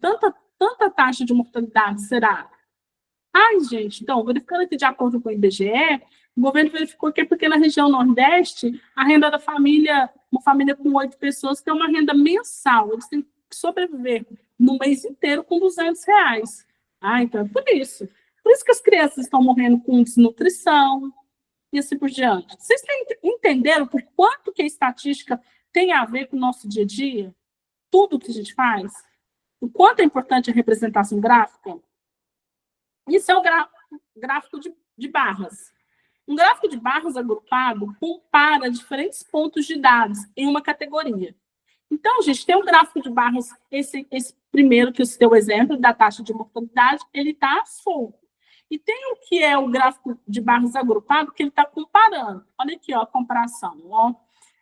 Speaker 1: tanta taxa de mortalidade, será? Ai, gente, então, verificando aqui de acordo com o IBGE, o governo verificou que é porque na região Nordeste, a renda da família, uma família com 8 pessoas, tem uma renda mensal. Eles têm que sobreviver no mês inteiro com R$200. Ah, então é por isso. Por isso que as crianças estão morrendo com desnutrição, e assim por diante. Vocês entenderam por quanto que a estatística tem a ver com o nosso dia a dia? Tudo que a gente faz? O quanto é importante a representação gráfica? Isso é o gráfico de barras. Um gráfico de barras agrupado compara diferentes pontos de dados em uma categoria. Então, gente, tem um gráfico de barras, esse primeiro que eu citei o exemplo, da taxa de mortalidade, ele está solto. E tem o que é o gráfico de barras agrupado, que ele está comparando. Olha aqui, ó, a comparação. Ó.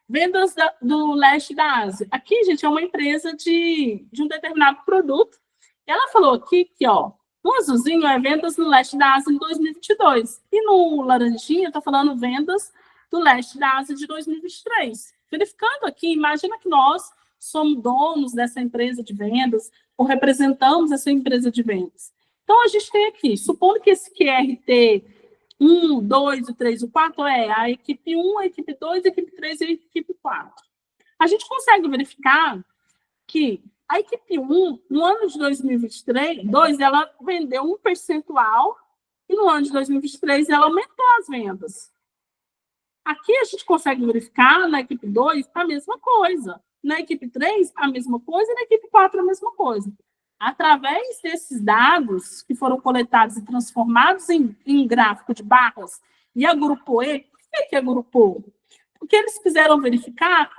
Speaker 1: Vendas do leste da Ásia. Aqui, gente, é uma empresa de um determinado produto. Ela falou aqui que, ó, no azulzinho é vendas no leste da Ásia em 2022. E no laranjinha está falando vendas do leste da Ásia de 2023. Verificando aqui, imagina que nós somos donos dessa empresa de vendas ou representamos essa empresa de vendas. Então, a gente tem aqui, supondo que esse QRT 1, 2, o 3, o 4 é a equipe 1, a equipe 2, a equipe 3 e a equipe 4. A gente consegue verificar que a equipe 1, no ano de 2023, ela vendeu um percentual e no ano de 2023 ela aumentou as vendas. Aqui a gente consegue verificar na equipe 2 a mesma coisa. Na equipe 3, a mesma coisa, e na equipe 4, a mesma coisa. Através desses dados que foram coletados e transformados em gráfico de barras e agrupou ele, por que agrupou? Porque eles quiseram verificar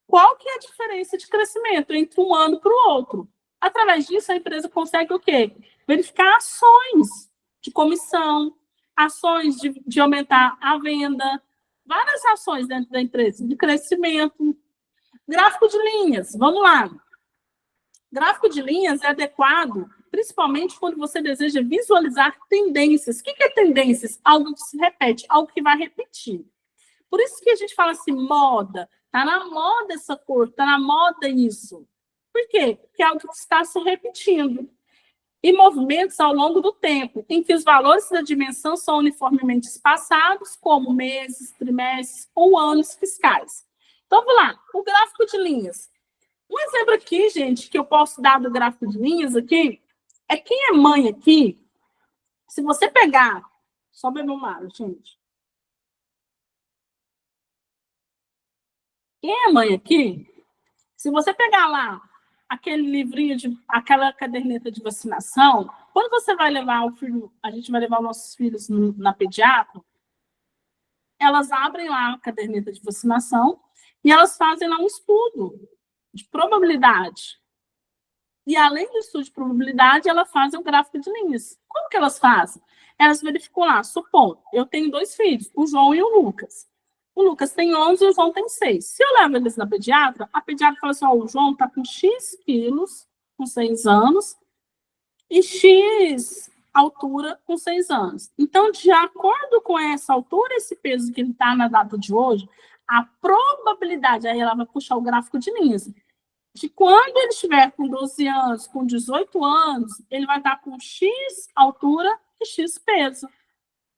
Speaker 1: qual que é a diferença de crescimento entre um ano para o outro. Através disso, a empresa consegue o quê? Verificar ações de comissão, ações de aumentar a venda, várias ações dentro da empresa, de crescimento. Gráfico de linhas, vamos lá. Gráfico de linhas é adequado, principalmente quando você deseja visualizar tendências. O que é tendências? Algo que se repete, algo que vai repetir. Por isso que a gente fala assim, moda. Está na moda essa cor, está na moda isso. Por quê? Porque é algo que está se repetindo. E movimentos ao longo do tempo, em que os valores da dimensão são uniformemente espaçados, como meses, trimestres ou anos fiscais. Então, vamos lá. O gráfico de linhas. Um exemplo aqui, gente, que eu posso dar do gráfico de linhas aqui, é quem é mãe aqui, se você pegar, só beber uma água, gente. Quem é mãe aqui, se você pegar lá aquele livrinho, aquela caderneta de vacinação, quando você vai levar o filho, a gente vai levar os nossos filhos na pediatra, elas abrem lá a caderneta de vacinação e elas fazem lá um estudo de probabilidade. E, além do estudo de probabilidade, elas fazem um gráfico de linhas. Como que elas fazem? Elas verificam lá, supondo, eu tenho 2 filhos, o João e o Lucas. O Lucas tem 11 e o João tem 6. Se eu levo eles na pediatra, a pediatra fala assim, ó, o João está com X quilos, com 6 anos, e X altura com 6 anos. Então, de acordo com essa altura, esse peso que ele está na data de hoje, a probabilidade, aí ela vai puxar o gráfico de linhas, de quando ele estiver com 12 anos, com 18 anos, ele vai estar com X altura e X peso.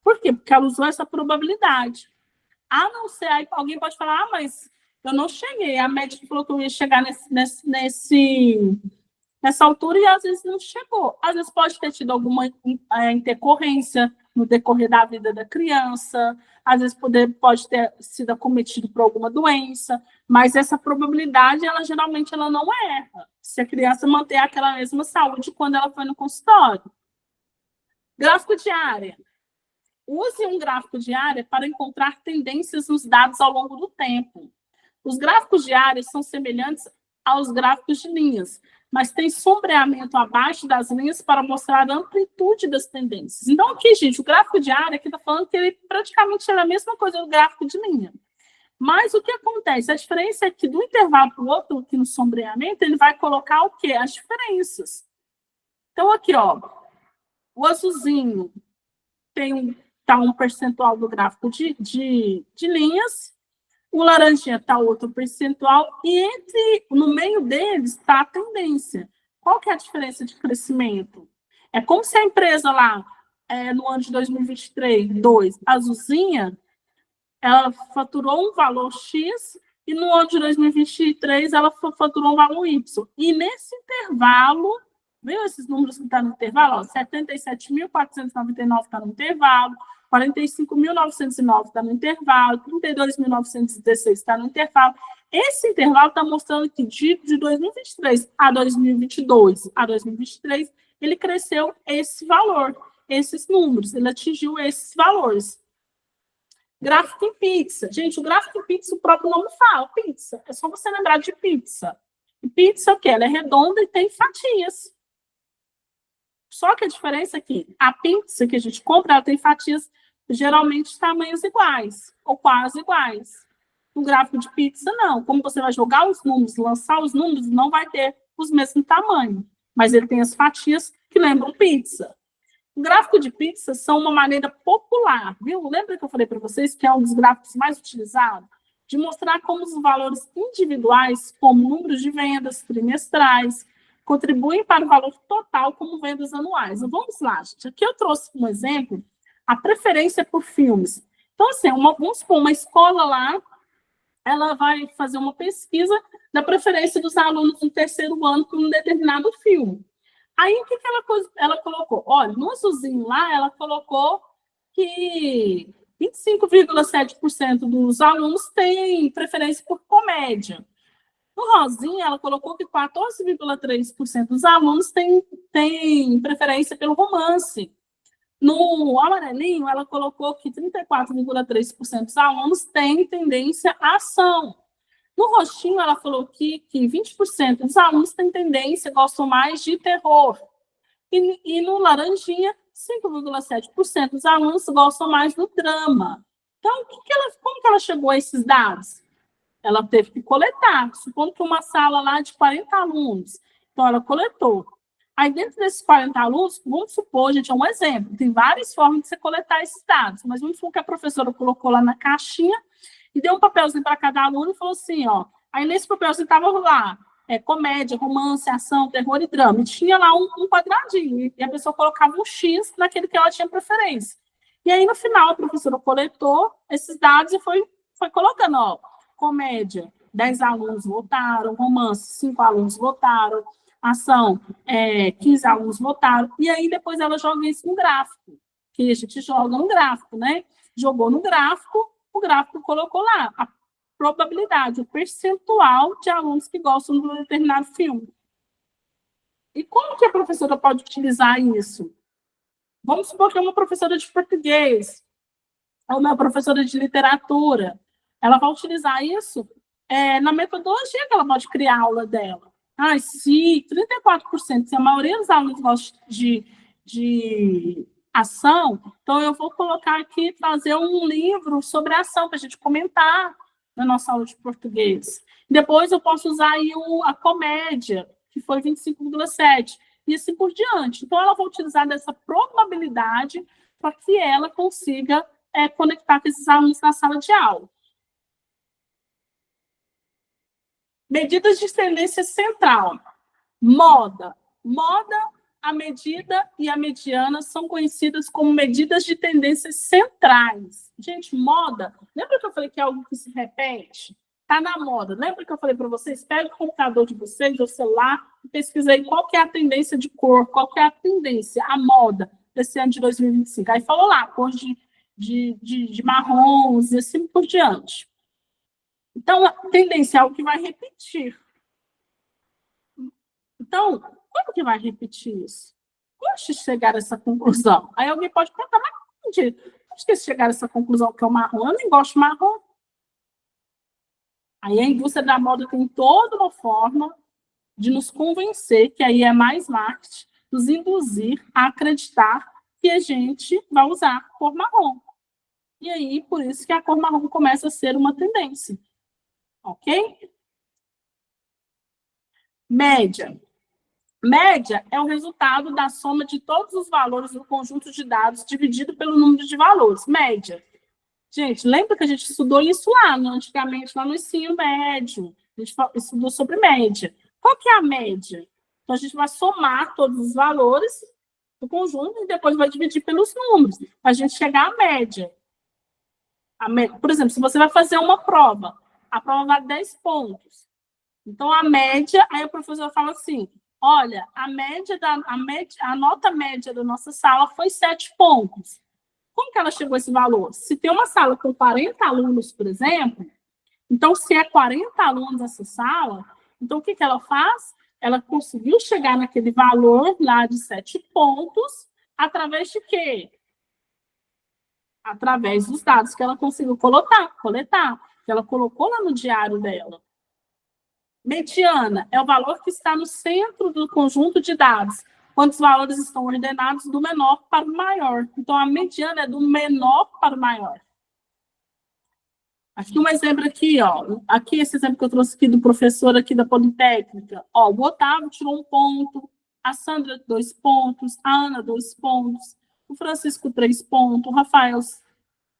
Speaker 1: Por quê? Porque ela usou essa probabilidade. A não ser, aí alguém pode falar, mas eu não cheguei, a médica falou que eu ia chegar nessa altura e às vezes não chegou. Às vezes pode ter tido alguma intercorrência no decorrer da vida da criança, às vezes pode ter sido acometido por alguma doença, mas essa probabilidade, geralmente ela não erra, se a criança manter aquela mesma saúde quando ela foi no consultório. Gráfico de área. Use um gráfico de área para encontrar tendências nos dados ao longo do tempo. Os gráficos de área são semelhantes aos gráficos de linhas, mas tem sombreamento abaixo das linhas para mostrar a amplitude das tendências. Então, aqui, gente, o gráfico de área aqui está falando que ele praticamente é a mesma coisa do gráfico de linha. Mas o que acontece? A diferença é que do intervalo para o outro, aqui no sombreamento, ele vai colocar o quê? As diferenças. Então, aqui, ó, o azulzinho tem um percentual do gráfico de linhas, o laranjinha está outro percentual, e no meio deles está a tendência. Qual que é a diferença de crescimento? É como se a empresa lá, no ano de 2023, azulzinha, ela faturou um valor X, e no ano de 2023 ela faturou um valor Y. E nesse intervalo, viu esses números que estão no intervalo? 77.499 está no intervalo, 45.909 está no intervalo, 32.916 está no intervalo. Esse intervalo está mostrando que de 2023 a 2022 a 2023, ele cresceu esse valor, esses números, ele atingiu esses valores. Gráfico em pizza. Gente, o gráfico em pizza, o próprio nome fala, pizza. É só você lembrar de pizza. E pizza, o quê? Ela é redonda e tem fatias. Só que a diferença é que a pizza que a gente compra, ela tem fatias geralmente de tamanhos iguais, ou quase iguais. No gráfico de pizza, não. Como você vai jogar os números, lançar os números, não vai ter os mesmos tamanhos. Mas ele tem as fatias que lembram pizza. O gráfico de pizza são uma maneira popular, viu? Lembra que eu falei para vocês que é um dos gráficos mais utilizados? De mostrar como os valores individuais, como números de vendas trimestrais, contribuem para o valor total como vendas anuais. Então, vamos lá, gente. Aqui eu trouxe um exemplo, a preferência por filmes. Então, assim, vamos supor, uma escola lá, ela vai fazer uma pesquisa da preferência dos alunos no terceiro ano por um determinado filme. Aí, o que ela colocou? Olha, no azulzinho lá, ela colocou que 25,7% dos alunos têm preferência por comédia. No rosinha, ela colocou que 14,3% dos alunos têm preferência pelo romance. No amarelinho, ela colocou que 34,3% dos alunos têm tendência à ação. No roxinho, ela falou que 20% dos alunos têm tendência, gostam mais de terror. E no laranjinha, 5,7% dos alunos gostam mais do drama. Então, como que ela chegou a esses dados? Ela teve que coletar. Supondo que uma sala lá de 40 alunos. Então, ela coletou. Aí, dentro desses 40 alunos, vamos supor, gente, é um exemplo. Tem várias formas de você coletar esses dados. Mas vamos supor que a professora colocou lá na caixinha e deu um papelzinho para cada aluno e falou assim, ó. Aí, nesse papelzinho estava lá, comédia, romance, ação, terror e drama. E tinha lá um quadradinho. E a pessoa colocava um X naquele que ela tinha preferência. E aí, no final, a professora coletou esses dados e foi colocando, ó. Comédia, 10 alunos votaram. Romance, 5 alunos votaram. Ação, 15 alunos votaram. E aí, depois ela joga isso no gráfico. Que a gente joga no gráfico, né? Jogou no gráfico, o gráfico colocou lá a probabilidade, o percentual de alunos que gostam de um determinado filme. E como que a professora pode utilizar isso? Vamos supor que é uma professora de português, ou uma professora de literatura. Ela vai utilizar isso na metodologia que ela pode criar a aula dela. Se 34%, se a maioria dos alunos gosta de ação, então eu vou colocar aqui, trazer um livro sobre ação para a gente comentar na nossa aula de português. Depois eu posso usar aí a comédia, que foi 25,7%, e assim por diante. Então, ela vai utilizar dessa probabilidade para que ela consiga conectar com esses alunos na sala de aula. Medidas de tendência central. Moda. Moda, a medida e a mediana são conhecidas como medidas de tendências centrais. Gente, moda, lembra que eu falei que é algo que se repete? Está na moda. Lembra que eu falei para vocês? Pega o computador de vocês, o celular, e pesquisa aí qual que é a tendência de cor, qual que é a tendência, a moda desse ano de 2025. Aí falou lá, cor de marrons e assim por diante. Então, a tendência é algo que vai repetir. Então, como que vai repetir isso? Como chegar a essa conclusão? Aí alguém pode perguntar, mas como que chegar a essa conclusão que é o marrom? Eu nem gosto de marrom. Aí a indústria da moda tem toda uma forma de nos convencer, que aí é mais marketing, nos induzir a acreditar que a gente vai usar a cor marrom. E aí, por isso que a cor marrom começa a ser uma tendência. Ok? Média. Média é o resultado da soma de todos os valores do conjunto de dados dividido pelo número de valores. Média. Gente, lembra que a gente estudou isso lá, antigamente, lá no ensino médio. A gente estudou sobre média. Qual que é a média? Então, a gente vai somar todos os valores do conjunto e depois vai dividir pelos números, para a gente chegar à média. Por exemplo, se você vai fazer uma prova, a prova vale 10 pontos. Então, a média, aí o professor fala assim, olha, a nota média da nossa sala foi 7 pontos. Como que ela chegou a esse valor? Se tem uma sala com 40 alunos, por exemplo, então, se é 40 alunos essa sala, então o que ela faz? Ela conseguiu chegar naquele valor lá de 7 pontos, através de quê? Através dos dados que ela conseguiu coletar, que ela colocou lá no diário dela. Mediana é o valor que está no centro do conjunto de dados, quando os valores estão ordenados do menor para o maior. Então, a mediana é do menor para o maior. Aqui um exemplo aqui, ó. Aqui esse exemplo que eu trouxe aqui do professor aqui da Politécnica. Ó, o Otávio tirou 1 ponto, a Sandra 2 pontos, a Ana 2 pontos, o Francisco 3 pontos, o Rafael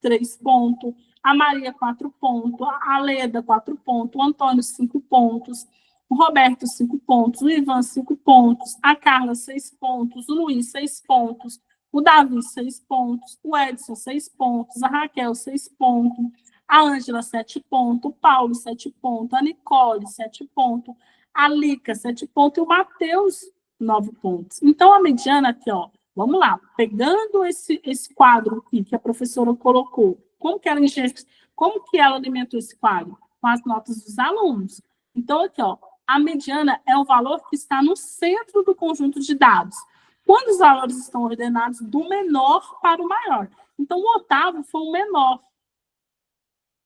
Speaker 1: 3 pontos, a Maria 4 pontos, a Leda 4 pontos, o Antônio 5 pontos, o Roberto 5 pontos, o Ivan 5 pontos, a Carla 6 pontos, o Luiz 6 pontos, o Davi 6 pontos, o Edson 6 pontos, a Raquel 6 pontos, a Ângela 7 pontos, o Paulo 7 pontos, a Nicole 7 pontos, a Lica 7 pontos e o Matheus 9 pontos. Então, a mediana aqui, ó, vamos lá, pegando esse quadro aqui que a professora colocou, como que ela alimentou esse quadro? Com as notas dos alunos. Então, aqui, ó, a mediana é o valor que está no centro do conjunto de dados. Quando os valores estão ordenados do menor para o maior. Então, o Otávio foi o menor.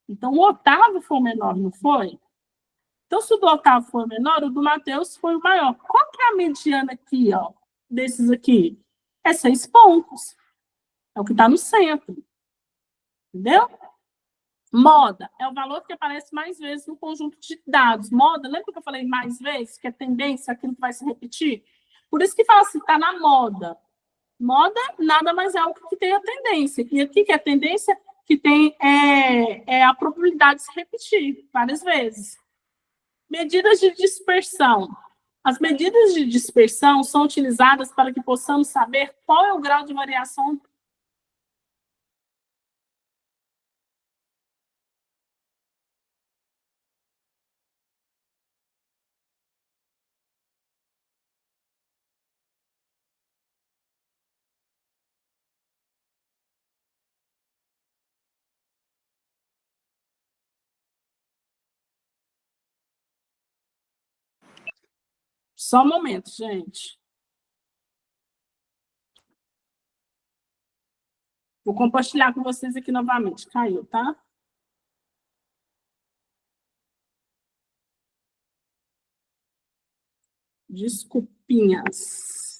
Speaker 1: Então, o Otávio foi o menor, não foi? Então, se o do Otávio foi o menor, o do Matheus foi o maior. Qual que é a mediana aqui, ó, desses aqui? É 6 pontos. É o que está no centro. Entendeu? Moda é o valor que aparece mais vezes no conjunto de dados. Moda, lembra que eu falei mais vezes? Que é tendência, aquilo que vai se repetir? Por isso que fala assim, está na moda. Moda nada mais é algo que tem a tendência. E aqui que é a tendência que tem a probabilidade de se repetir várias vezes. Medidas de dispersão. As medidas de dispersão são utilizadas para que possamos saber qual é o grau de variação. Só um momento, gente. Vou compartilhar com vocês aqui novamente. Caiu, tá? Desculpinhas.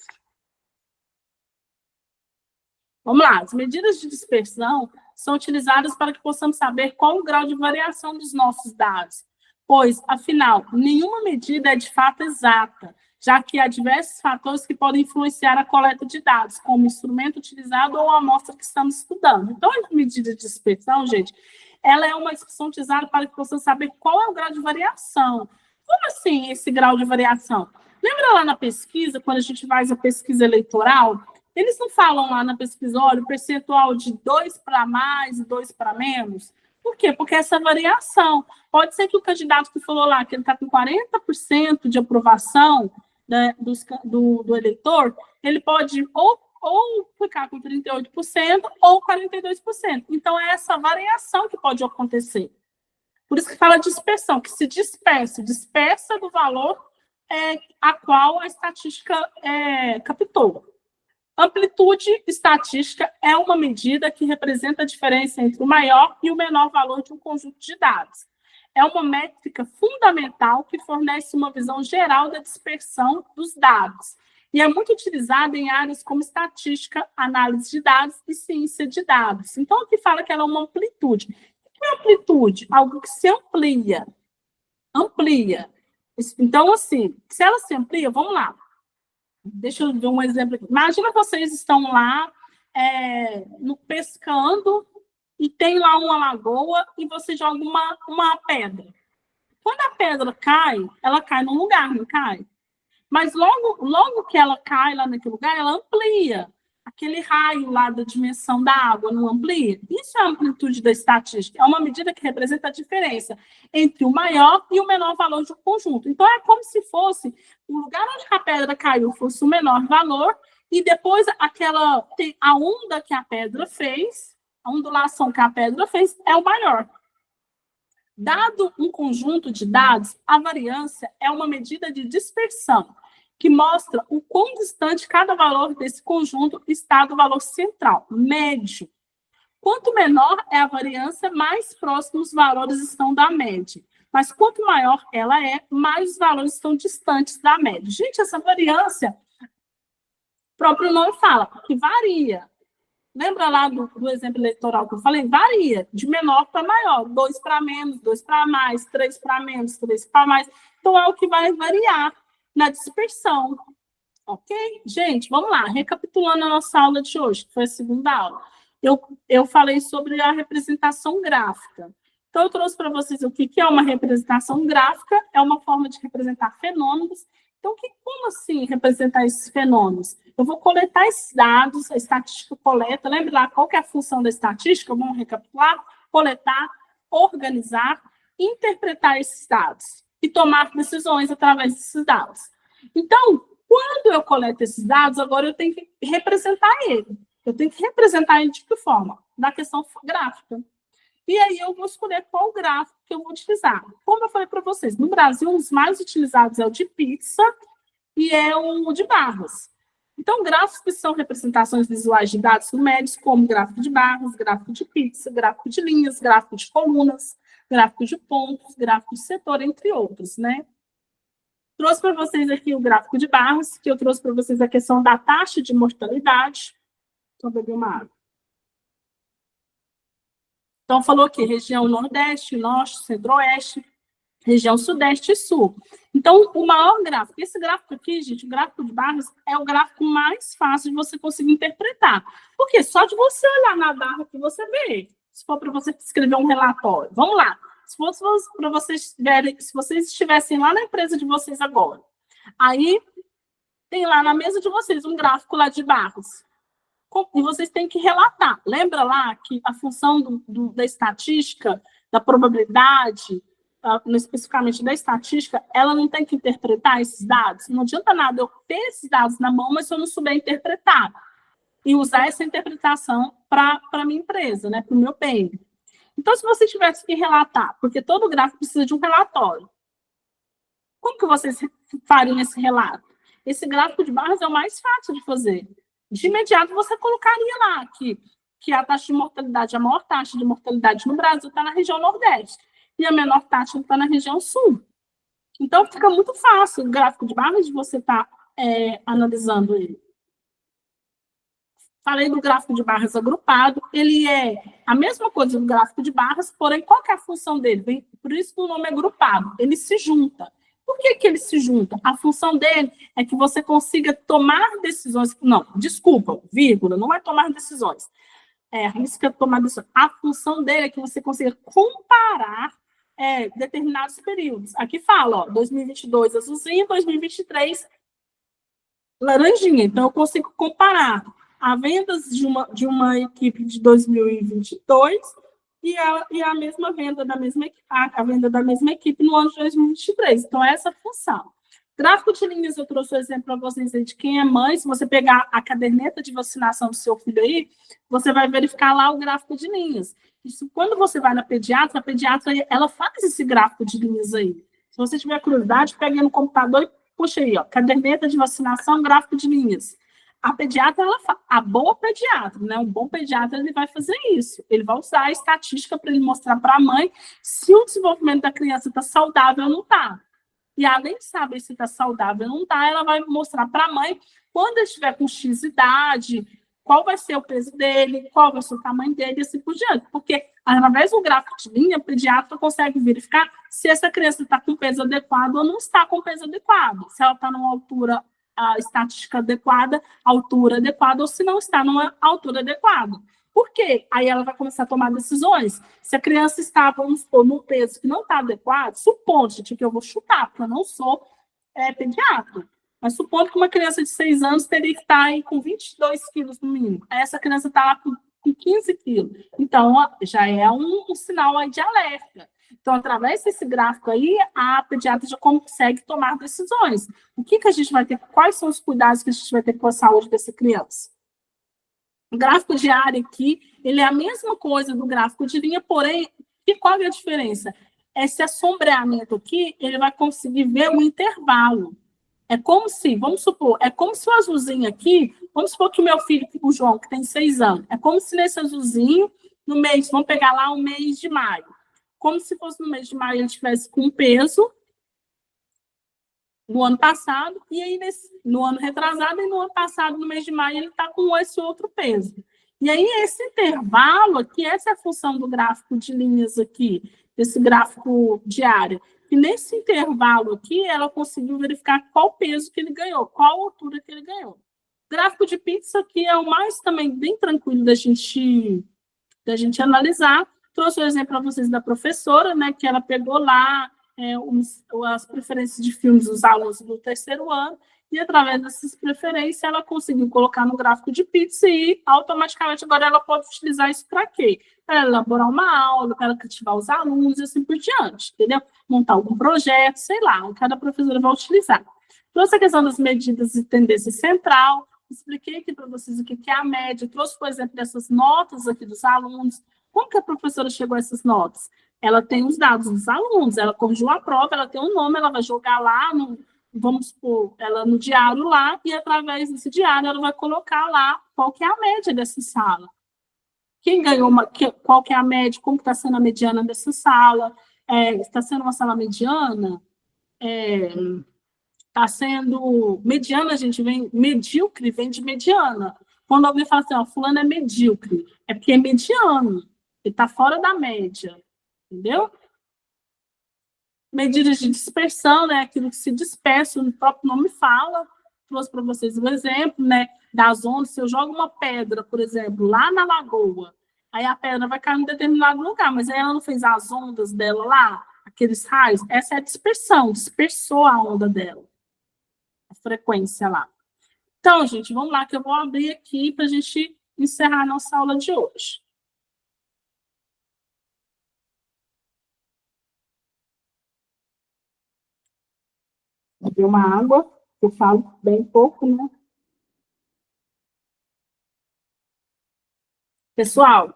Speaker 1: Vamos lá. As medidas de dispersão são utilizadas para que possamos saber qual o grau de variação dos nossos dados, pois, afinal, nenhuma medida é de fato exata, já que há diversos fatores que podem influenciar a coleta de dados, como o instrumento utilizado ou a amostra que estamos estudando. Então, a medida de dispersão, gente, ela é uma expressão utilizada para que possamos saber qual é o grau de variação. Como assim, esse grau de variação? Lembra lá na pesquisa, quando a gente faz a pesquisa eleitoral, eles não falam lá na pesquisa, olha, o percentual de 2 para mais e 2 para menos? Por quê? Porque essa variação. Pode ser que o candidato que falou lá que ele está com 40% de aprovação, né, do eleitor, ele pode ou ficar com 38% ou 42%. Então, é essa variação que pode acontecer. Por isso que fala dispersão, que se dispersa do valor a qual a estatística captou. Amplitude estatística é uma medida que representa a diferença entre o maior e o menor valor de um conjunto de dados. É uma métrica fundamental que fornece uma visão geral da dispersão dos dados e é muito utilizada em áreas como estatística, análise de dados e ciência de dados. Então, aqui fala que ela é uma amplitude. O que é amplitude? Algo que se amplia. Amplia. Então, assim, se ela se amplia, vamos lá. Deixa eu ver um exemplo aqui. Imagina vocês estão lá pescando e tem lá uma lagoa e você joga uma pedra. Quando a pedra cai, ela cai num lugar, não cai? Mas logo que ela cai lá naquele lugar, ela amplia. Aquele raio lá da dimensão da água não amplia? Isso é a amplitude da estatística. É uma medida que representa a diferença entre o maior e o menor valor de um conjunto. Então, é como se fosse o lugar onde a pedra caiu fosse o menor valor e depois tem a onda que a pedra fez, a ondulação que a pedra fez é o maior. Dado um conjunto de dados, a variância é uma medida de dispersão, que mostra o quão distante cada valor desse conjunto está do valor central, médio. Quanto menor é a variância, mais próximos os valores estão da média. Mas quanto maior ela é, mais os valores estão distantes da média. Gente, essa variância, o próprio nome fala, que varia. Lembra lá do exemplo eleitoral que eu falei? Varia, de menor para maior. 2 para menos, 2 para mais, 3 para menos, 3 para mais. Então, é o que vai variar na dispersão. Ok? Gente, vamos lá. Recapitulando a nossa aula de hoje, que foi a segunda aula. Eu falei sobre a representação gráfica. Então, eu trouxe para vocês o que é uma representação gráfica. É uma forma de representar fenômenos. Então, como assim representar esses fenômenos? Eu vou coletar esses dados, a estatística coleta. Lembra lá qual que é a função da estatística? Vamos recapitular? Coletar, organizar, interpretar esses dados e tomar decisões através desses dados. Então, quando eu coleto esses dados, agora eu tenho que representar ele. Eu tenho que representar ele de que forma? Da questão gráfica. E aí eu vou escolher qual gráfico que eu vou utilizar. Como eu falei para vocês, no Brasil, os mais utilizados é o de pizza e é o de barras. Então, gráficos que são representações visuais de dados numéricos, como gráfico de barras, gráfico de pizza, gráfico de linhas, gráfico de colunas, gráfico de pontos, gráfico de setor, entre outros, né? Trouxe para vocês aqui o gráfico de barras, que eu trouxe para vocês a questão da taxa de mortalidade. Deixa eu beber uma água. Então, falou aqui, região Nordeste, Norte, Centro-Oeste, região Sudeste e Sul. Então, o maior gráfico, esse gráfico aqui, gente, o gráfico de barras, é o gráfico mais fácil de você conseguir interpretar. Porque só de você olhar na barra que você vê, se for para você escrever um relatório. Vamos lá. Se fosse para vocês verem, se vocês estivessem lá na empresa de vocês agora, aí tem lá na mesa de vocês um gráfico lá de barras. E vocês têm que relatar. Lembra lá que a função da estatística, da probabilidade, especificamente da estatística, ela não tem que interpretar esses dados? Não adianta nada eu ter esses dados na mão, mas se eu não souber interpretar. E usar essa interpretação para a minha empresa, né, para o meu bem. Então, se você tivesse que relatar, porque todo gráfico precisa de um relatório, como que vocês fariam esse relato? Esse gráfico de barras é o mais fácil de fazer. De imediato, você colocaria lá que a taxa de mortalidade, a maior taxa de mortalidade no Brasil está na região Nordeste e a menor taxa está na região Sul. Então, fica muito fácil o gráfico de barras de você estar analisando ele. Falei do gráfico de barras agrupado, ele é a mesma coisa do gráfico de barras, porém, qual que é a função dele? Por isso que o nome é agrupado, ele se junta. Por que ele se junta? A função dele é que você consiga tomar decisões. Não, desculpa, vírgula, não é tomar decisões. Arrisca tomar decisões. A função dele é que você consiga comparar determinados períodos. Aqui fala, 2022 azulzinho, 2023 laranjinha. Então, eu consigo comparar a vendas de uma equipe de 2022 e a mesma venda da mesma equipe no ano de 2023. Então, é essa a função. Gráfico de linhas, eu trouxe o exemplo para vocês aí de quem é mãe. Se você pegar a caderneta de vacinação do seu filho aí, você vai verificar lá o gráfico de linhas. Isso, quando você vai na pediatra, a pediatra ela faz esse gráfico de linhas aí. Se você tiver curiosidade, pegue no computador e puxa aí, ó, caderneta de vacinação, gráfico de linhas. A pediatra, a boa pediatra, né? Um bom pediatra, ele vai fazer isso. Ele vai usar a estatística para ele mostrar para a mãe se o desenvolvimento da criança está saudável ou não está. E além de saber se está saudável ou não está, ela vai mostrar para a mãe, quando ele estiver com X idade, qual vai ser o peso dele, qual vai ser o tamanho dele, e assim por diante. Porque, através do gráfico de linha, o pediatra consegue verificar se essa criança está com peso adequado ou não está com peso adequado. Se ela está numa altura estatística adequada, altura adequada, ou se não está numa altura adequada. Por quê? Aí ela vai começar a tomar decisões. Se a criança está, vamos supor, num peso que não está adequado, supondo, gente, que eu vou chutar, porque eu não sou pediatra, mas supondo que uma criança de 6 anos teria que estar aí com 22 quilos no mínimo. Aí essa criança está lá com com 15 quilos. Então, ó, já é um sinal aí de alerta. Então, através desse gráfico aí, a pediatra já consegue tomar decisões. O que a gente vai ter, quais são os cuidados que a gente vai ter com a saúde dessa criança? O gráfico diário aqui, ele é a mesma coisa do gráfico de linha, porém, qual é a diferença? Esse assombreamento aqui, ele vai conseguir ver o intervalo. É como se, vamos supor, é como se o azulzinho aqui, vamos supor que o meu filho, o João, que tem 6 anos, é como se nesse azulzinho, no mês, vamos pegar lá o mês de maio, como se fosse no mês de maio ele estivesse com peso no ano passado, e aí no ano retrasado, e no ano passado, no mês de maio, ele está com esse outro peso. E aí, esse intervalo aqui, essa é a função do gráfico de linhas aqui, desse gráfico diário. E nesse intervalo aqui, ela conseguiu verificar qual peso que ele ganhou, qual altura que ele ganhou. O gráfico de pizza aqui é o mais também bem tranquilo da gente analisar. Trouxe o exemplo para vocês da professora, né, que ela pegou lá as preferências de filmes dos alunos do 3º ano, e através dessas preferências ela conseguiu colocar no gráfico de pizza e automaticamente agora ela pode utilizar isso para quê? Para elaborar uma aula, para cativar os alunos e assim por diante, entendeu? Montar algum projeto, sei lá, cada professora vai utilizar. Trouxe a questão das medidas de tendência central, expliquei aqui para vocês o que é a média, trouxe, por exemplo, dessas notas aqui dos alunos. Como que a professora chegou a essas notas? Ela tem os dados dos alunos, ela corrigiu a prova, ela tem um nome, ela vai jogar lá, vamos supor, ela no diário lá, e através desse diário ela vai colocar lá qual que é a média dessa sala. Quem ganhou, qual que é a média, como está sendo a mediana dessa sala, está sendo uma sala mediana, está sendo mediana, a gente vem, medíocre vem de mediana. Quando alguém fala assim, ó, fulano é medíocre, é porque é mediano, ele está fora da média. Entendeu? Medidas de dispersão, né? Aquilo que se dispersa, o próprio nome fala. Trouxe para vocês um exemplo, né? Das ondas. Se eu jogo uma pedra, por exemplo, lá na lagoa, aí a pedra vai cair em determinado lugar, mas aí ela não fez as ondas dela lá, aqueles raios. Essa é a dispersão, dispersou a onda dela, a frequência lá. Então, gente, vamos lá, que eu vou abrir aqui para a gente encerrar a nossa aula de hoje. Beber uma água, eu falo bem pouco, né? Pessoal,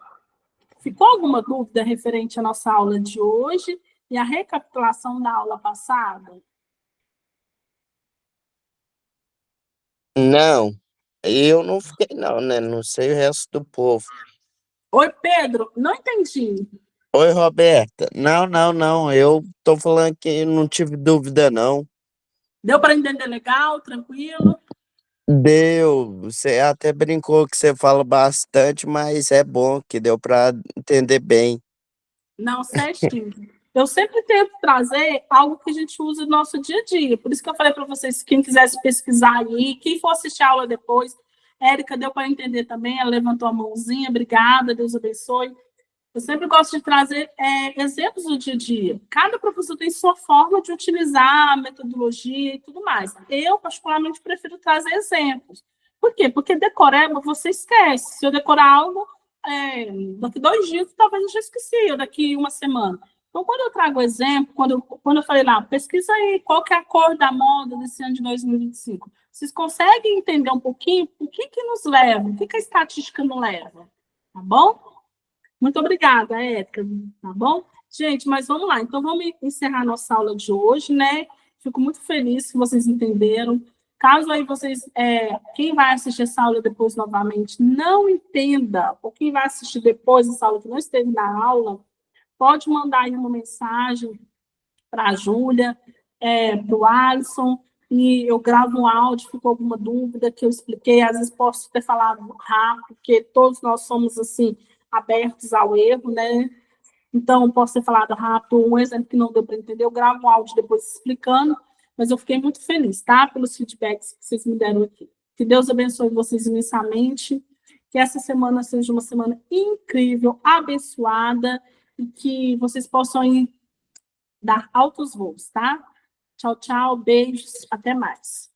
Speaker 1: ficou alguma dúvida referente à nossa aula de hoje e à recapitulação da aula passada?
Speaker 2: Não, eu não fiquei não, né? Não sei o resto do povo.
Speaker 1: Oi, Pedro, não entendi.
Speaker 2: Oi, Roberta. Não. Eu tô falando que não tive dúvida, não.
Speaker 1: Deu para entender legal, tranquilo?
Speaker 2: Deu. Você até brincou que você fala bastante, mas é bom que deu para entender bem.
Speaker 1: Não, certinho. Eu sempre tento trazer algo que a gente usa no nosso dia a dia. Por isso que eu falei para vocês, quem quisesse pesquisar aí, quem for assistir a aula depois, Érica deu para entender também, ela levantou a mãozinha, obrigada, Deus abençoe. Eu sempre gosto de trazer exemplos do dia a dia. Cada professor tem sua forma de utilizar a metodologia e tudo mais. Eu, particularmente, prefiro trazer exemplos. Por quê? Porque decoreba você esquece. Se eu decorar algo, daqui 2 dias, talvez eu já esqueci, ou daqui uma semana. Então, quando eu trago exemplo, quando eu falei lá, pesquisa aí qual que é a cor da moda desse ano de 2025. Vocês conseguem entender um pouquinho o que nos leva, o que a estatística não leva? Tá bom? Muito obrigada, Érica, tá bom? Gente, mas vamos lá. Então, vamos encerrar nossa aula de hoje, né? Fico muito feliz que vocês entenderam. Caso aí vocês, quem vai assistir essa aula depois novamente não entenda, ou quem vai assistir depois essa aula que não esteve na aula, pode mandar aí uma mensagem para a Júlia, para o Alisson, e eu gravo um áudio, ficou alguma dúvida que eu expliquei, às vezes posso ter falado rápido, porque todos nós somos, assim, abertos ao erro, né? Então, posso ter falado rápido, um exemplo que não deu para entender, eu gravo um áudio depois explicando, mas eu fiquei muito feliz, tá? Pelos feedbacks que vocês me deram aqui. Que Deus abençoe vocês imensamente, que essa semana seja uma semana incrível, abençoada, e que vocês possam ir dar altos voos, tá? Tchau, tchau, beijos, até mais.